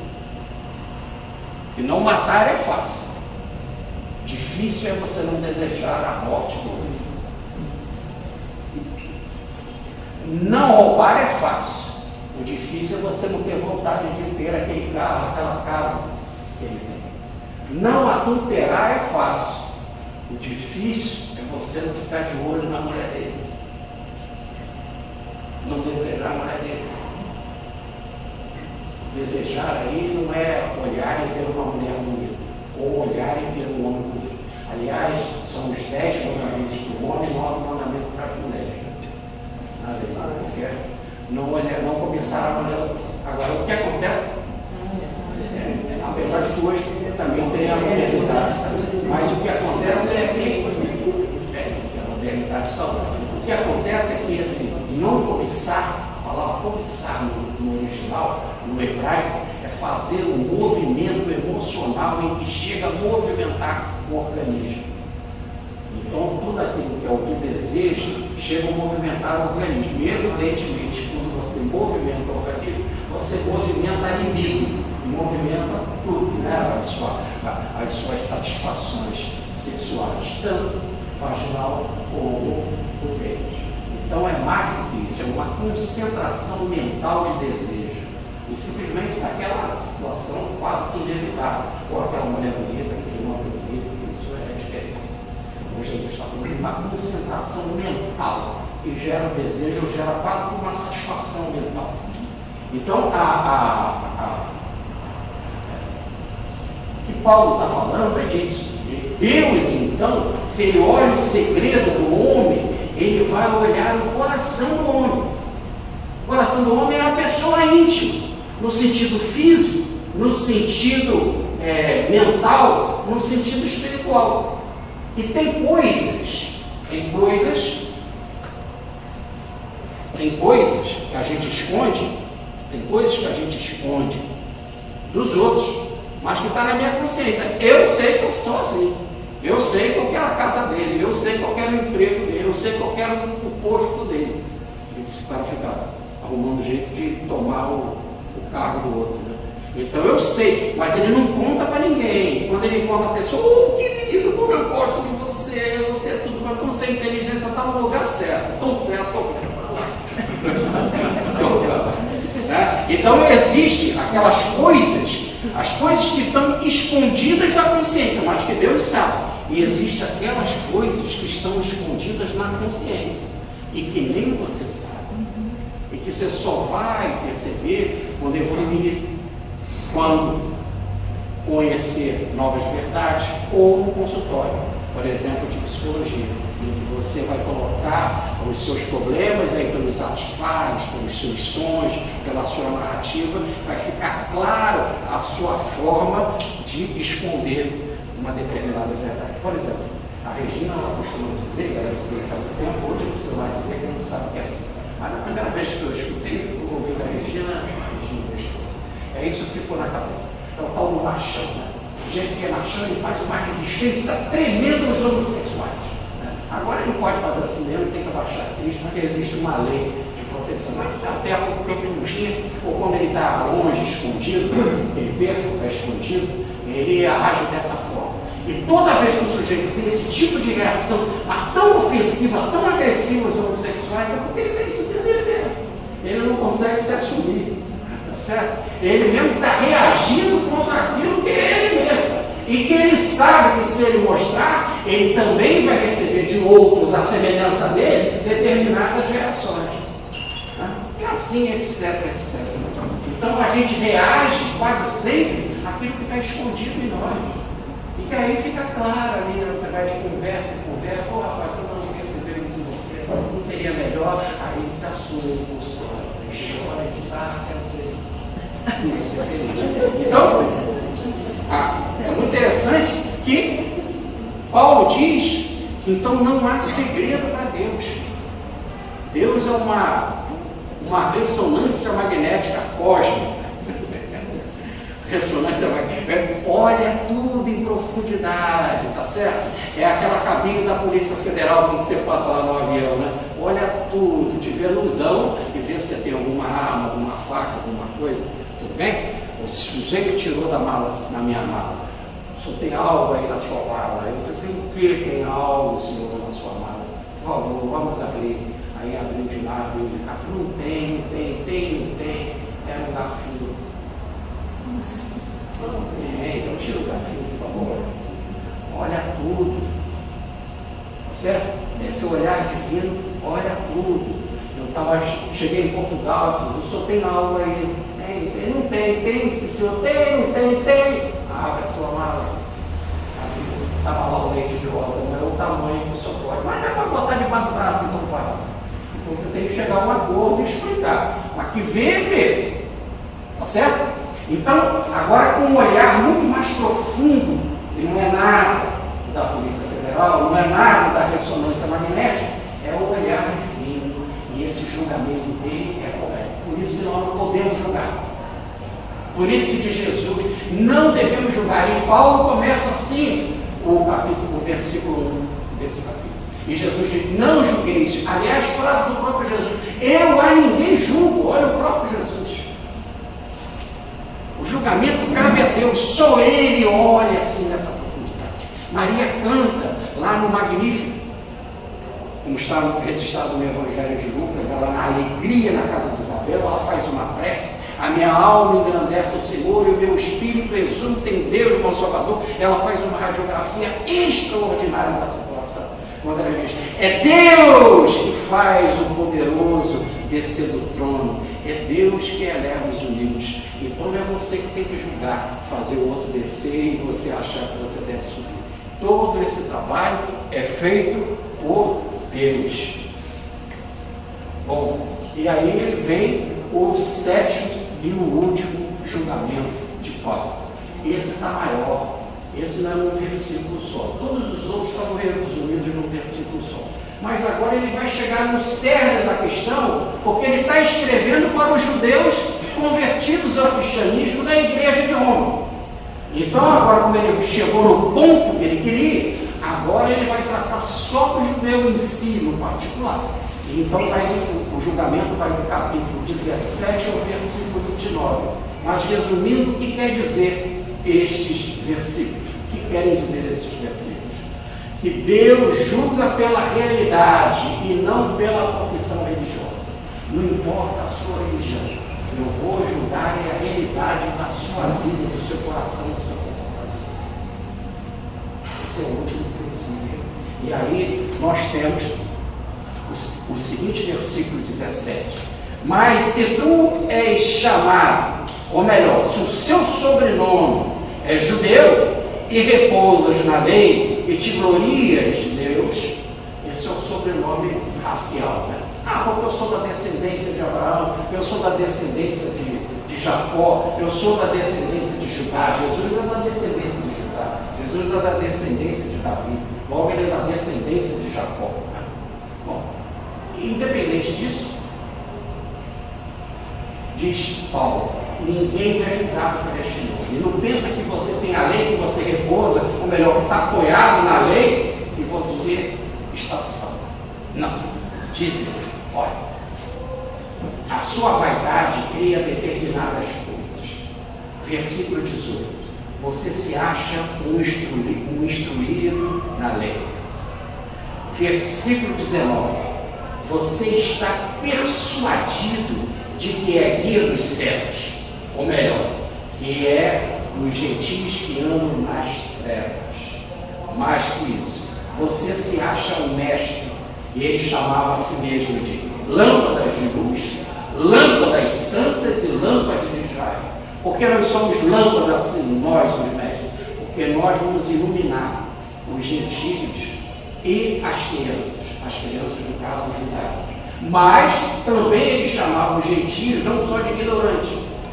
E não matar é fácil. Difícil é você não desejar a morte do outro. Não roubar é fácil. O difícil é você não ter vontade de ter aquele carro, aquela casa que ele tem. Não adulterar é fácil. O difícil é você não ficar de olho na mulher dele. Não desejar a mulher dele. Desejar aí não é olhar e ver uma mulher bonita, ou olhar e ver um homem bonito. Aliás, são os 10 mandamentos do homem e 9 mandamentos para as mulheres. Não cobiçar a mulher. Agora, o que acontece? Apesar de hoje também tem a modernidade, mas o que acontece é que a modernidade saudável. O que acontece é que esse não cobiçar, a palavra cobiçar no original, no hebraico, é fazer um movimento emocional em que chega a movimentar o organismo. Então, tudo aquilo que é o que deseja, chega a movimentar o organismo. E, evidentemente, quando você movimenta o organismo, você movimenta a libido, e movimenta tudo, né? As suas satisfações sexuais, tanto vaginal como o peito. Então, é mais do que isso, é uma concentração mental de desejo. E simplesmente naquela situação quase que inevitável. Ou aquela mulher bonita, aquele homem bonito, isso é diferente. Hoje Jesus está falando de uma concentração mental que gera desejo, ou gera quase uma satisfação mental. Então, Paulo está falando é disso. Deus, então, se ele olha o segredo do homem, ele vai olhar o coração do homem. O coração do homem é a pessoa íntima, no sentido físico, no sentido mental, no sentido espiritual. E tem coisas que a gente esconde, dos outros, mas que está na minha consciência. Eu sei que eu sou assim, eu sei que eu quero a casa dele, eu sei que eu quero o emprego dele, eu sei que eu quero o posto dele. E esse cara fica arrumando jeito de tomar o cargo do outro, né? Então eu sei, mas ele não conta para ninguém. Quando ele conta a pessoa, querido, como eu gosto de você, você é tudo, mas como você é inteligente, você está no lugar certo, tão certo, Então existem aquelas coisas, as coisas que estão escondidas da consciência, mas que Deus sabe. E existem aquelas coisas que estão escondidas na consciência e que nem você sabe. E que você só vai perceber quando evoluir, quando conhecer novas verdades ou no consultório, por exemplo, de psicologia, em que você vai colocar os seus problemas aí pelos atos falhos, pelos seus sonhos, pela sua narrativa, vai ficar claro a sua forma de esconder uma determinada verdade. Por exemplo, a Regina, ela costuma dizer, ela disse há muito tempo, hoje você vai dizer que não sabe o que é assim. Mas na primeira vez que eu escutei, eu ouvi a Regina, isso ficou na cabeça. É o tal do machão, né? O jeito que é machão, ele faz uma resistência tremenda aos homossexuais. Agora ele não pode fazer assim mesmo, tem que abaixar a Cristo, porque existe uma lei de proteção. Mas até há pouco tempo não tinha, ou quando ele está longe, escondido, ele pensa que está escondido, ele age dessa forma. E toda vez que o sujeito tem esse tipo de reação tão ofensiva, tão agressiva aos homossexuais, é porque ele tem esse dele mesmo. Ele não consegue se assumir. Tá certo? Ele mesmo está reagindo contra aquilo que é ele mesmo. E que ele sabe que se ele mostrar, ele também vai receber de outros a semelhança dele determinadas reações. E assim, etc, etc. Então a gente reage quase sempre àquilo que está escondido em nós. E que aí fica claro ali, você vai de conversa em conversa, rapaz, você não recebeu isso em você, não seria melhor? Aí ele se assume, chora de quero ser isso. Então, é muito interessante que Paulo diz, então não há segredo para Deus. Deus é uma ressonância magnética cósmica. Ressonância magnética, olha tudo em profundidade, tá certo? É aquela cabine da Polícia Federal quando você passa lá no avião, né? Olha tudo, te vê luzão e vê se você tem alguma arma, alguma faca, alguma coisa, tudo bem? O sujeito tirou da mala, na minha mala. O senhor tem algo aí na sua mala? Eu falei assim, o que tem algo, senhor, na sua mala? Por favor, vamos abrir. Aí abriu de lá, abriu de cá. Não tem. Era um garfinho. Então tira o garfinho, por favor. Olha tudo. Certo? Esse olhar divino, olha tudo. Cheguei em Portugal, disse, o senhor tem algo aí? Não tem, se o senhor tem. Abre a sua mala. Estava lá o leite de rosa, não é o tamanho que o senhor pode. Mas é para botar debaixo do braço, então faz. Então você tem que chegar a um acordo e explicar. Mas que vê. Tá certo? Então, agora com um olhar muito mais profundo, e não é nada da Polícia Federal, não é nada da ressonância magnética, é o olhar divino, e esse julgamento dele é correto. Por isso que nós não podemos julgar. Por isso que de Jesus não devemos julgar. E Paulo começa assim o versículo 1 desse capítulo. E Jesus diz, não julgueis. Aliás, frase do próprio Jesus, eu a ninguém julgo. Olha o próprio Jesus. O julgamento cabe a Deus, só Ele olha assim nessa profundidade. Maria canta lá no Magnífico, como está registrado no Evangelho de Lucas, ela na alegria na casa de Isabel, ela faz uma prece, a minha alma engrandece o Senhor e o meu espírito exulta em Deus, meu Salvador. Ela faz uma radiografia extraordinária da situação, quando ela diz, é Deus que faz o poderoso descer do trono, É Deus que eleva os humildes. Então não é você que tem que julgar, fazer o outro descer e você achar que você deve subir. Todo esse trabalho é feito por Deus. Bom, e aí vem o sétimo e o último julgamento de Paulo. Esse está maior, esse não é um versículo só. Todos os outros estão resumidos num versículo só. Mas agora ele vai chegar no cerne da questão, porque ele está escrevendo para os judeus convertidos ao cristianismo da igreja de Roma. Então agora, como ele chegou no ponto que ele queria, agora ele vai tratar só o judeu em si, no particular. Então o julgamento vai do capítulo 17 ao versículo 29. Mas resumindo, o que quer dizer estes versículos? O que querem dizer esses versículos? Que Deus julga pela realidade e não pela confissão religiosa. Não importa a sua religião, eu vou julgar a realidade da sua vida, do seu coração, do seu comportamento. Esse é o último princípio. E aí nós temos o seguinte versículo 17. Mas se tu és chamado, ou melhor, se o seu sobrenome é judeu e repousas na lei e te glorias de Deus, esse é o sobrenome racial, né? Ah, porque eu sou da descendência de Abraão, eu sou da descendência de Jacó, eu sou da descendência de Judá. Jesus é da descendência de Judá, Jesus é da descendência de Davi, logo ele é da descendência de Jacó. Bom, independente disso, diz Paulo, ninguém vai julgar por este nome. E não pensa que você tem a lei, que você repousa, ou melhor, que está apoiado na lei, e você está salvo. Não. Diz ele, olha, a sua vaidade cria determinadas coisas. Versículo 18. Você se acha um instruído na lei. Versículo 19. Você está persuadido de que é guia dos céus, ou melhor, que é os gentios que andam nas trevas. Mais que isso, você se acha um mestre, e ele chamava a si mesmo de lâmpadas de luz, lâmpadas santas e lâmpadas de Israel. Porque nós somos lâmpadas assim, nós os mestres, porque nós vamos iluminar os gentios e as crianças no caso judaicos. Mas também ele chamava os gentios não só de ignorantes,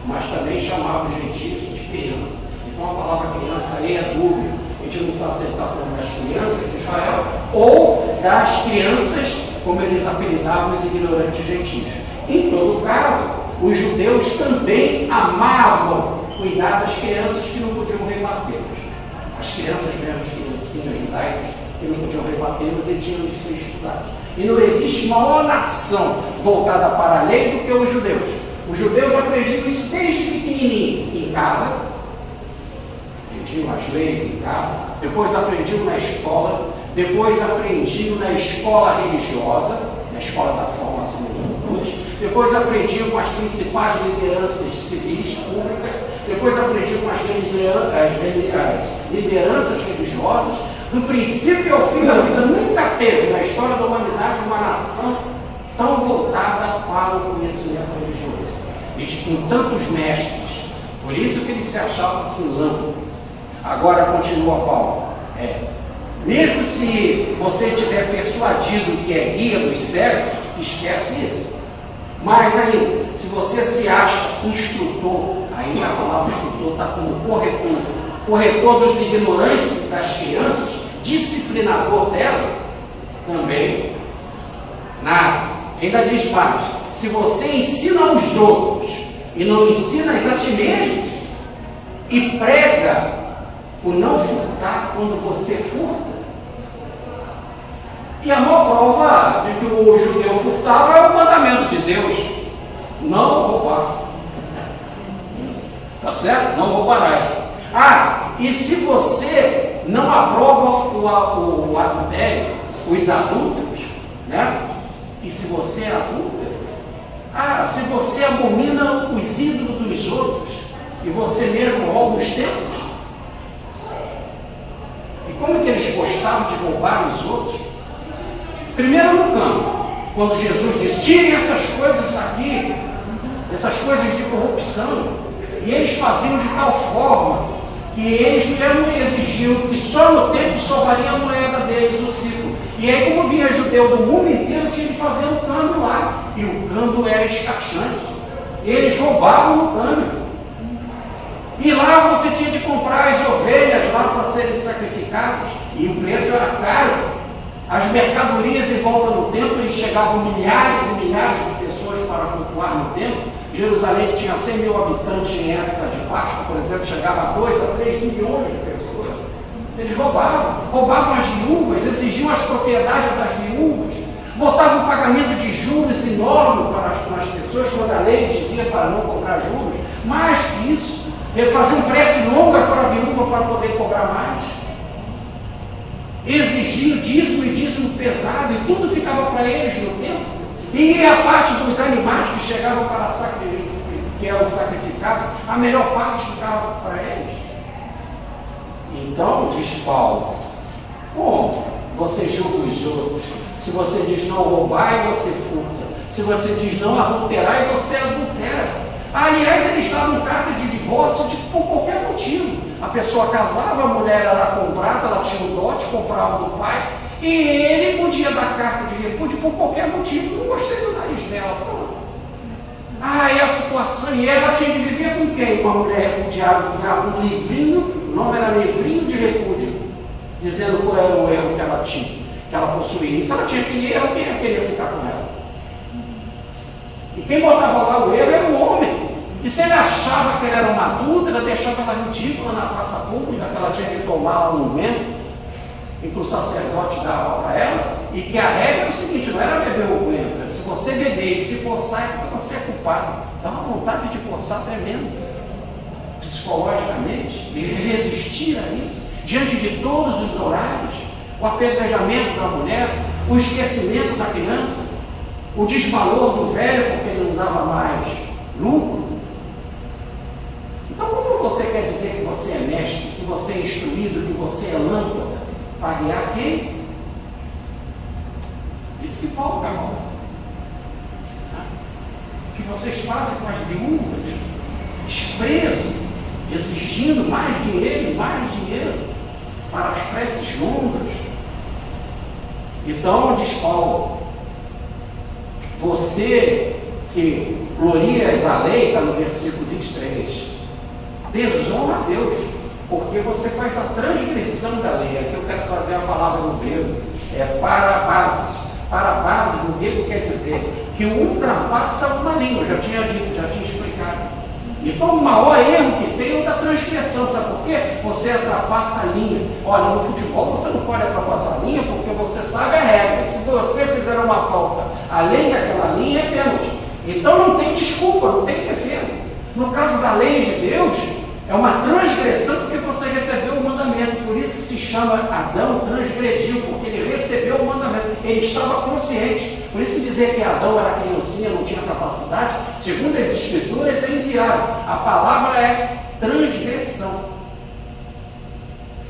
mas também chamava os gentios de criança. Então a palavra criança aí é dúbia. A gente não sabe se ele está falando das crianças de Israel ou das crianças, como eles apelidavam os ignorantes gentios. Em todo caso, os judeus também amavam cuidar das crianças que não podiam rebatê-los. As crianças mesmo, as criancinhas judaicas que não podiam rebatê-los e tinham de ser estudados. E não existe maior nação voltada para a lei do que os judeus. Os judeus aprendiam isso desde pequenininho, em casa, aprendiam as leis em casa, depois aprendiam na escola, depois aprendiam na escola religiosa, na escola da formação dos doutores, depois aprendiam com as principais lideranças civis públicas, depois aprendiam com as lideranças religiosas. Do princípio ao fim da vida, nunca teve na história da humanidade uma nação tão voltada para o conhecimento religioso. E com tantos mestres, por isso que ele se achava assim lâmpada. Agora continua Paulo. Mesmo se você estiver persuadido que é guia dos cegos, esquece isso. Mas aí, se você se acha instrutor, aí a palavra instrutor está como corretor. Corretor dos ignorantes, das crianças, disciplinador dela, também nada. Ainda diz mais, se você ensina aos outros e não ensinas a ti mesmo, e prega o não furtar quando você furta, e a maior prova de que o judeu furtava é o mandamento de Deus, não roubar. Tá certo? Não roubarás. E se você não aprova o adultério, os adúlteros, né? E se você é adúltero, se você abomina os ídolos dos outros e você mesmo rouba os templos, e como que eles gostavam de roubar os outros? Primeiro no campo, quando Jesus disse, tirem essas coisas daqui, essas coisas de corrupção, e eles faziam de tal forma que eles mesmo exigiam que só no tempo só valia a moeda deles, o ciclo. E aí, como vinha judeu do mundo inteiro, tinha que fazer o câmbio lá, e o câmbio era escachante. Eles roubavam o câmbio. E lá você tinha de comprar as ovelhas lá para serem sacrificadas, e o preço era caro. As mercadorias em volta do templo, e chegavam milhares e milhares de pessoas para cultuar no templo. Jerusalém tinha 100 mil habitantes em época de Páscoa, por exemplo, chegava a 2 a 3 milhões de pessoas. Eles roubavam as viúvas, exigiam as propriedades das viúvas, botavam um pagamento de juros enorme para as pessoas, quando a lei dizia para não cobrar juros. Mais que isso, ele fazia um prece longa para a viúva para poder cobrar mais. Exigiam dízimo e dízimo pesado, e tudo ficava para eles no templo. E a parte dos animais que chegavam para que eram sacrificados, a melhor parte ficava para eles. Então, diz Paulo, como você julga os outros? Se você diz não roubar, você furta. Se você diz não adulterar, você adultera. Aliás, eles davam carta de divórcio por qualquer motivo. A pessoa casava, a mulher era comprada, ela tinha o dote, comprava do pai, e ele podia dar carta de repúdio por qualquer motivo. Não gostei do nariz dela, pronto. É a situação. E ela tinha de viver com quem? Com a mulher repudiada, que dava um livrinho, o nome era livrinho de repúdio, dizendo qual era o erro que ela tinha, que ela possuía. E se ela tinha aquele erro, quem queria ficar com ela? E quem botava lá o erro era o homem. E se ele achava que ela era uma adulta, ela deixava ela ridícula na praça pública, que ela tinha que tomar um momento em que o sacerdote dava para ela, e que a regra era o seguinte, não era beber o aguento, se você beber e se coçar, então você é culpado. Dá uma vontade de coçar tremendo, psicologicamente, e resistir a isso, diante de todos os horários, o apedrejamento da mulher, o esquecimento da criança, o desvalor do velho, porque ele não dava mais lucro. Então, como você quer dizer que você é mestre, que você é instruído, que você é lâmpada, para guiar quem? Isso que Paulo está falando. O que vocês fazem com as viúvas, desprezo, exigindo mais dinheiro para as preces longas. Então, diz Paulo, você que glorias a lei, está no versículo 23, desonra a Deus, porque você faz a transgressão da lei. Aqui eu quero trazer a palavra no grego, parabases. Parabases no grego quer dizer que ultrapassa uma linha. Eu já tinha dito, já tinha explicado. Então o maior erro que tem é o da transgressão. Sabe por quê? Você ultrapassa a linha. Olha, no futebol você não pode ultrapassar a linha porque você sabe a regra. Se você fizer uma falta além daquela linha, é pênalti. Então não tem desculpa, não tem defesa. No caso da lei de Deus, é uma transgressão porque você recebeu o mandamento. Por isso que se chama Adão transgrediu, porque ele recebeu o mandamento. Ele estava consciente. Por isso dizer que Adão era criancinha, não tinha capacidade, segundo as Escrituras, é inviável. A palavra é transgressão.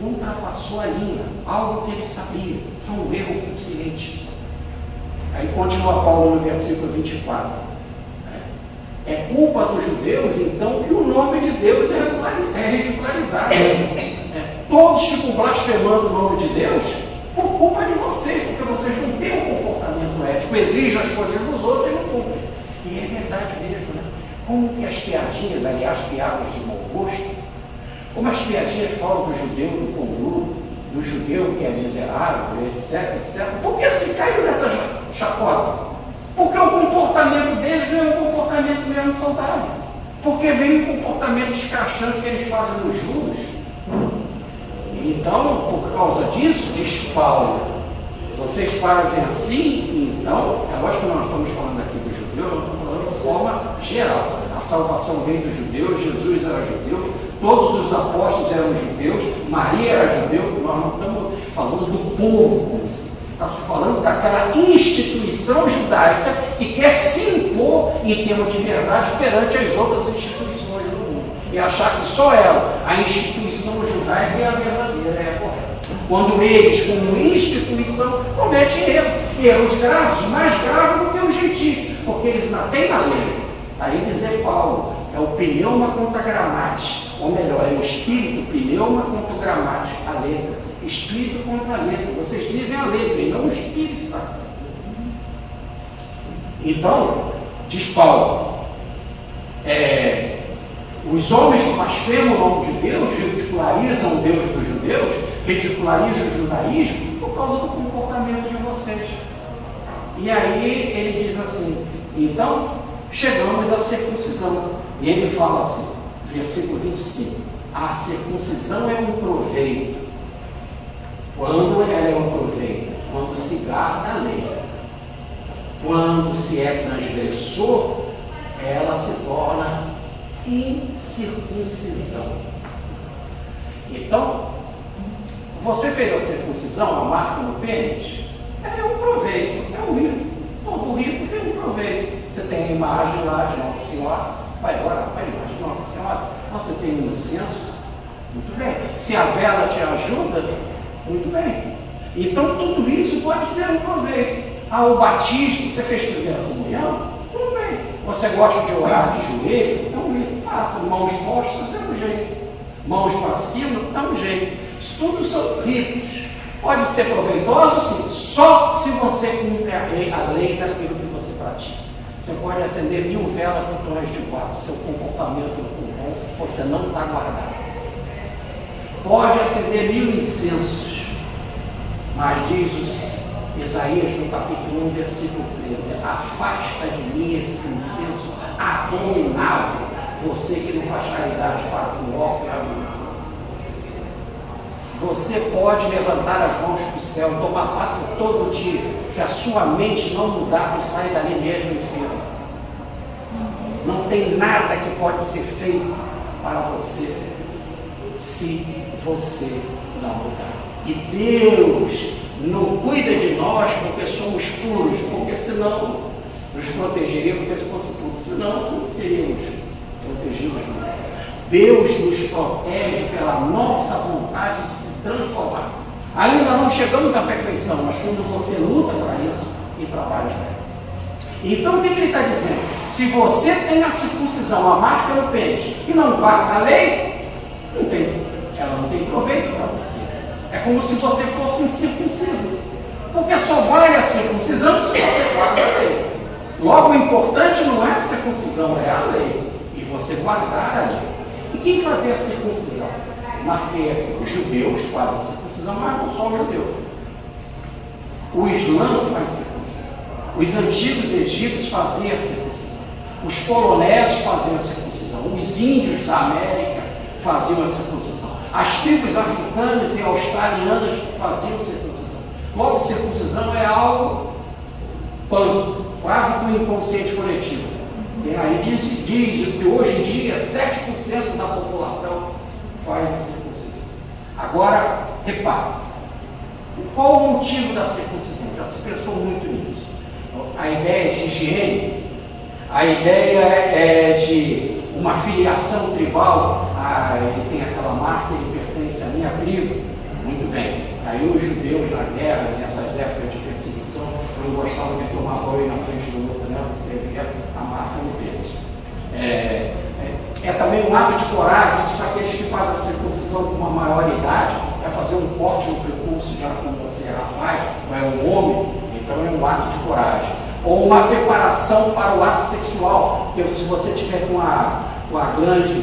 Ultrapassou a linha, algo que ele sabia. Foi um erro consciente. Aí continua Paulo no versículo 24. É culpa dos judeus, então, que o nome de Deus é ridicularizado. Todos ficam blasfemando o nome de Deus por culpa de vocês, porque vocês não têm um comportamento ético, exigem as coisas dos outros e não cumprem. E é verdade mesmo, né? Como que as piadinhas, aliás, piadas de mau gosto, como as piadinhas falam do judeu, do congru, do judeu que é miserável, etc, etc. Por que se caiu nessa chacota? Porque o comportamento deles não é um comportamento mesmo saudável. Porque vem um comportamento escrachante que eles fazem nos juros. Então, por causa disso, diz Paulo, vocês fazem assim, então, é lógico que nós estamos falando aqui do judeu, nós estamos falando de forma geral. A salvação veio dos judeus, Jesus era judeu, todos os apóstolos eram judeus, Maria era judeu, nós não estamos falando do povo como si. Está se falando daquela instituição judaica que quer se impor em termos de verdade perante as outras instituições do mundo. E achar que só ela, a instituição judaica, é a verdadeira, é a correta. Quando eles, como instituição, cometem erros graves, mais graves do que os gentios, porque eles não têm a lei. Aí dizer Paulo, é o pneuma contra a gramática, ou melhor, é o espírito, pneuma contra a gramática, a letra. Espírito contra a letra. Vocês vivem a letra e não o espírito. Tá? Então, diz Paulo, os homens blasfemam o nome de Deus, ridicularizam o Deus dos judeus, ridicularizam o judaísmo por causa do comportamento de vocês. E aí ele diz assim, então chegamos à circuncisão. E ele fala assim, versículo 25, a circuncisão é um proveito. Quando ela é um proveito? Quando se guarda a lei. Quando se é transgressor, ela se torna incircuncisão. Então, você fez a circuncisão, a marca no pênis, ela é um proveito, é um rito. Todo rito tem um proveito. Você tem a imagem lá de Nossa Senhora, vai orar para a imagem de Nossa Senhora. Você tem um incenso, muito bem. Se a vela te ajuda, muito bem. Então, tudo isso pode ser um proveito. O batismo, você fez primeira comunhão? Tudo bem. Você gosta de orar de joelho? É um jeito. Faça. Mãos postas é um jeito. Mãos para cima é um jeito. Isso tudo são ritos. Pode ser proveitoso, sim, só se você cumpre a lei daquilo que você pratica. Você pode acender 1000 velas por tons de guarda. Seu comportamento não bom, você não está guardado. Pode acender 1000 incensos, mas diz Isaías no capítulo 1, versículo 13, afasta de mim esse incenso abominável, você que não faz caridade para com o órfão e a viúva. Você pode levantar as mãos para o céu, tomar passe todo dia, se a sua mente não mudar, não sai dali mesmo enfermo. Não tem nada que pode ser feito para você, se você não mudar. E Deus não cuida de nós porque somos puros, porque senão nos protegeria, porque se fosse puro, senão não seríamos protegidos. Deus nos protege pela nossa vontade de se transformar. Ainda não chegamos à perfeição, mas quando você luta para isso e trabalha para isso. Então o que ele está dizendo? Se você tem a circuncisão, a marca no pênis, e não guarda a lei, ela não tem proveito para você. É como se você fosse incircunciso. Porque só vale a circuncisão se você guarda a lei. Logo, o importante não é a circuncisão, é a lei. E você guardar a lei. E quem fazia a circuncisão? Os judeus fazem a circuncisão, mas não só os judeus. O Islã faz circuncisão. Os antigos egípcios faziam a circuncisão. Os poloneses faziam a circuncisão. Os índios da América faziam a circuncisão. As tribos africanas e australianas faziam circuncisão. Logo, circuncisão é algo quase que um inconsciente coletivo. E aí diz que hoje em dia 7% da população faz a circuncisão. Agora, repare, qual o motivo da circuncisão? Já se pensou muito nisso. A ideia de higiene, a ideia é de uma filiação tribal. Ele tem aquela marca, ele pertence à minha tribo. Muito bem. Aí os judeus na guerra, nessas épocas de perseguição, não gostavam de tomar banho na frente do outro, né? Você via a marca no deles. É também um ato de coragem, isso para aqueles que fazem a circuncisão com uma maior idade, é fazer um corte no prepúcio já quando você é rapaz, ou é um homem, então é um ato de coragem. Ou uma preparação para o ato sexual, porque se você tiver com a glande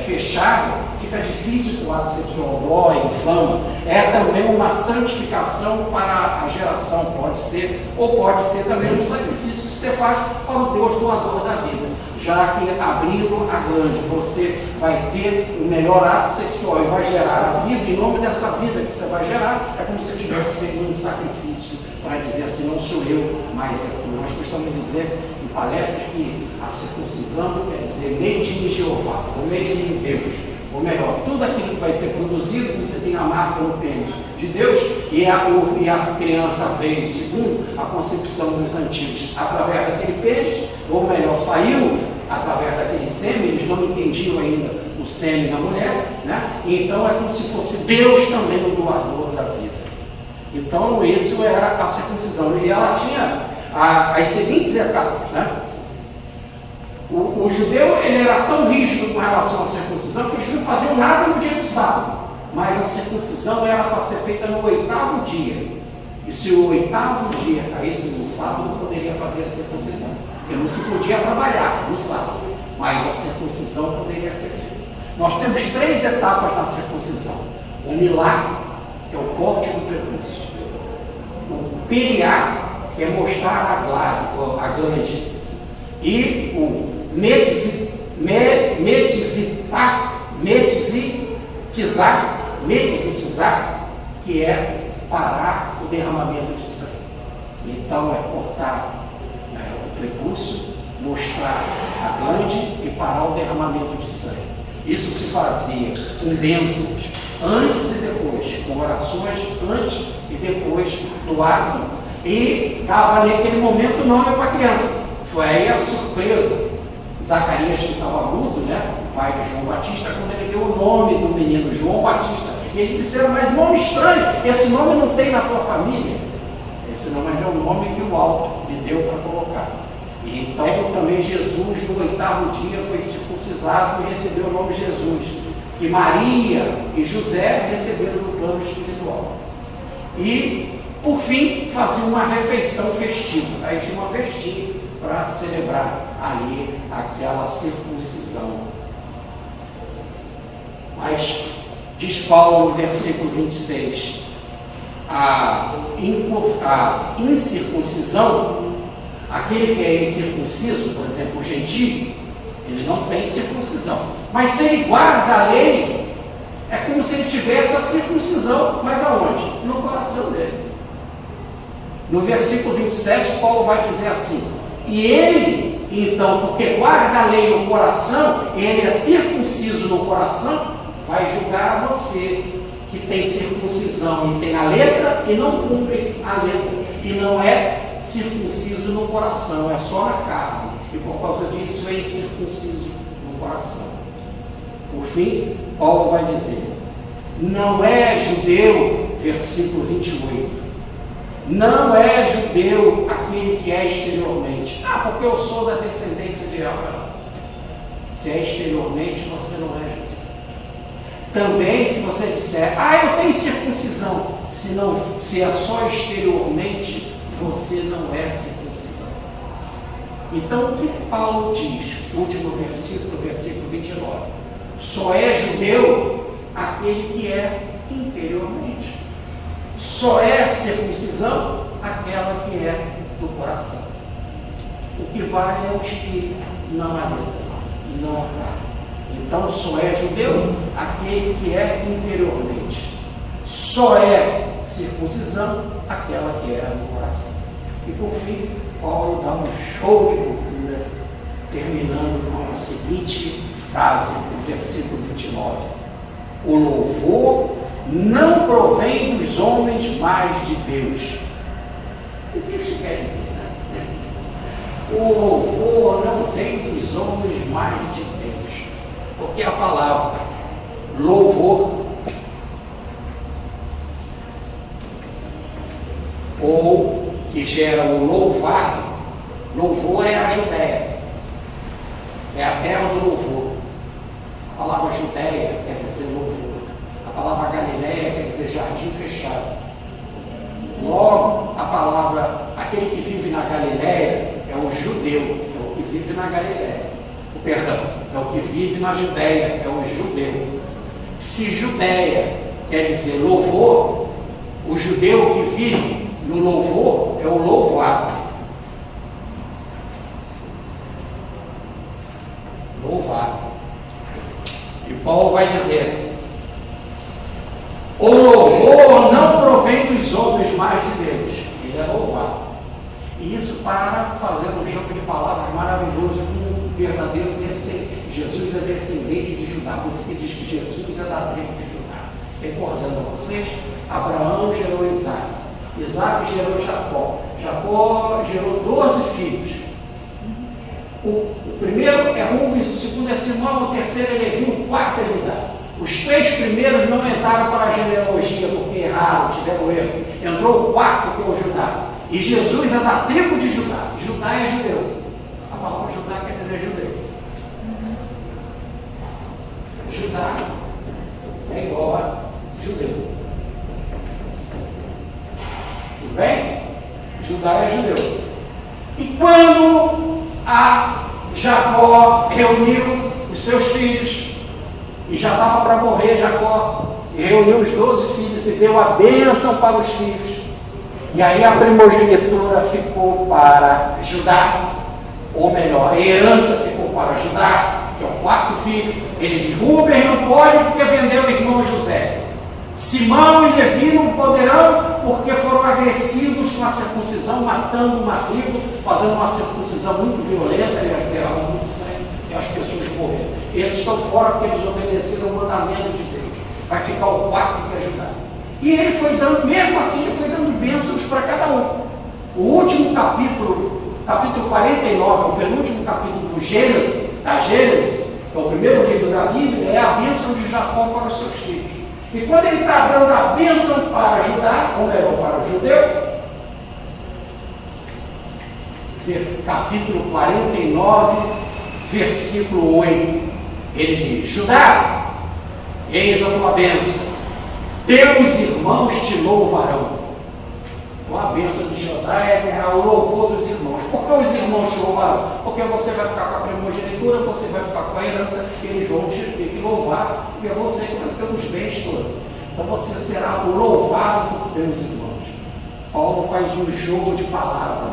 fechada, fica difícil o ato sexual, dói, inflama. É também uma santificação para a geração, pode ser, ou pode ser também um sacrifício que você faz para o Deus doador da vida. Já que abrindo a glande, você vai ter o melhor ato sexual e vai gerar a vida, em nome dessa vida que você vai gerar, é como se você tivesse feito um sacrifício para dizer assim, não sou eu, mas é tu. Nós costumamos dizer em palestras que a circuncisão quer dizer made in Jeová, ou made in Deus. Ou melhor, tudo aquilo que vai ser produzido, você tem a marca no pênis de Deus, e a criança veio, segundo a concepção dos antigos, através daquele pênis, ou melhor, saiu através daquele sêmen, eles não entendiam ainda o sêmen da mulher, né? Então é como se fosse Deus também o doador da vida. Então isso era a circuncisão, e ela tinha as seguintes etapas, né? O judeu ele era tão rígido com relação à circuncisão que eles não faziam nada no dia do sábado, mas a circuncisão era para ser feita no 8º dia. E se o 8º dia caísse no sábado, poderia fazer a circuncisão. Porque não se podia trabalhar no sábado, mas a circuncisão poderia ser feita. Nós temos 3 etapas na circuncisão. O milagre, que é o corte do prepúcio. O periá, que é mostrar a glande. E o metizitizar, que é parar o derramamento de sangue. Então é cortar o prepúcio, mostrar a glande e parar o derramamento de sangue. Isso se fazia com bênçãos antes e depois, com orações antes e depois do ato, e dava naquele momento o nome para a criança. Foi aí a surpresa. Zacarias, que estava mudo, né, o pai de João Batista, quando ele deu o nome do menino João Batista, e ele disse: mas nome estranho, esse nome não tem na tua família. Ele disse: não, mas é o nome que o alto me deu para colocar. E então também Jesus, no 8º dia, foi circuncisado e recebeu o nome Jesus, que Maria e José receberam no plano espiritual. E, por fim, fazia uma refeição festiva. Aí tinha uma festinha para celebrar ali aquela circuncisão. Mas, diz Paulo no versículo 26, a incircuncisão, aquele que é incircunciso, por exemplo, o gentio, ele não tem circuncisão. Mas se ele guarda a lei, é como se ele tivesse a circuncisão. Mas aonde? No coração dele. No versículo 27, Paulo vai dizer assim: e ele, então, porque guarda a lei no coração, ele é circunciso no coração, vai julgar você que tem circuncisão e tem a letra e não cumpre a letra, e não é circunciso no coração, é só na carne, e por causa disso é incircunciso no coração. Por fim, Paulo vai dizer: não é judeu, versículo 28, não é judeu aquele que é exteriormente. Porque eu sou da descendência de Abraão. Se é exteriormente, você não é judeu. Também, se você disser: eu tenho circuncisão, se é só exteriormente, você não é circuncisão. Então, o que Paulo diz? Último versículo, versículo 29. Só é judeu aquele que é interiormente. Só é circuncisão aquela que é do coração. O que vale é o espírito, não a letra, não a carne. Então, só é judeu aquele que é interiormente. Só é circuncisão aquela que é no coração. E por fim, Paulo dá um show de cultura, terminando com a seguinte frase, no versículo 29. O louvor não provém dos homens, mas de Deus. O que isso quer dizer? O louvor não vem dos homens, mas de Deus. Porque a palavra louvor, ou que gera o louvado, louvor é a Judéia, é a terra do louvor. A palavra Judéia quer dizer louvor. A palavra Galileia quer dizer jardim fechado. Logo, a palavra, aquele que vive na Galileia é o judeu, é o que vive na Galileia. É o que vive na Judéia, é o judeu. Se Judéia quer dizer louvor, o judeu que vive no louvor é o louvado. Louvado. E Paulo vai dizer: o louvor não provém dos homens, mas de Deus. Ele é louvado. E isso para fazer um jogo de palavras maravilhoso com um verdadeiro descendente. Jesus é descendente de Judá, por isso que diz que Jesus é da tribo de Judá. Recordando a vocês, Abraão gerou Isaac, Isaac gerou Jacó, Jacó gerou 12 filhos. O primeiro é Rubens, o segundo é Simão, o terceiro é Levi, o quarto é Judá. Os 3 primeiros não entraram para a genealogia porque erraram, tiveram erro. Entrou o quarto, que é o Judá. E Jesus é da tribo de Judá. Judá é judeu. A palavra Judá quer dizer judeu. Judá é igual a judeu. Tudo bem? Judá é judeu. E quando a Jacó reuniu os seus filhos, e já estava para morrer Jacó, e reuniu os 12 filhos e deu a bênção para os filhos. E aí a primogenitura ficou para Judá, ou melhor, a herança ficou para Judá, que é o quarto filho. Ele diz: Rúben não pode porque vendeu o irmão José. Simão e Levi não poderão porque foram agressivos com a circuncisão, matando uma tribo, fazendo uma circuncisão muito violenta e algo muito estranho, e as pessoas morreram. Esses estão fora porque eles obedeceram o mandamento de Deus. Vai ficar o quarto que é Judá. E ele foi dando, mesmo assim, ele foi dando bênçãos para cada um. O último capítulo, capítulo 49, é o penúltimo capítulo do Gênesis, da Gênesis, que é o primeiro livro da Bíblia, é a bênção de Jacó para os seus filhos. E quando ele está dando a bênção para Judá, ou melhor, para o judeu, capítulo 49, versículo 8, ele diz: Judá, eis a tua bênção, teus irmãos te louvarão. Então a bênção de Judá é o louvor dos irmãos. Por que os irmãos te louvarão? Porque você vai ficar com a primogenitura, você vai ficar com a herança, e eles vão te ter que louvar, porque você vai pelos bens todos. Então você será louvado por teus irmãos. Paulo faz um jogo de palavras,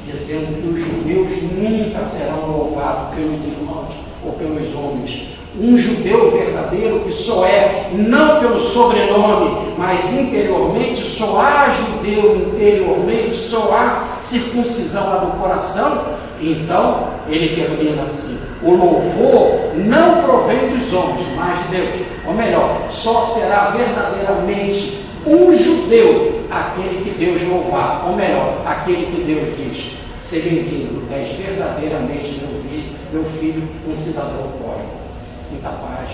dizendo que os judeus nunca serão louvados pelos irmãos ou pelos homens. Um judeu verdadeiro que só é, não pelo sobrenome, mas interiormente, só há judeu interiormente, só há circuncisão lá do coração. Então, ele termina assim: o louvor não provém dos homens, mas de Deus. Ou melhor, só será verdadeiramente um judeu aquele que Deus louvar. Ou melhor, aquele que Deus diz: seja bem-vindo, és verdadeiramente meu filho, um cidadão cósmico. Muita paz,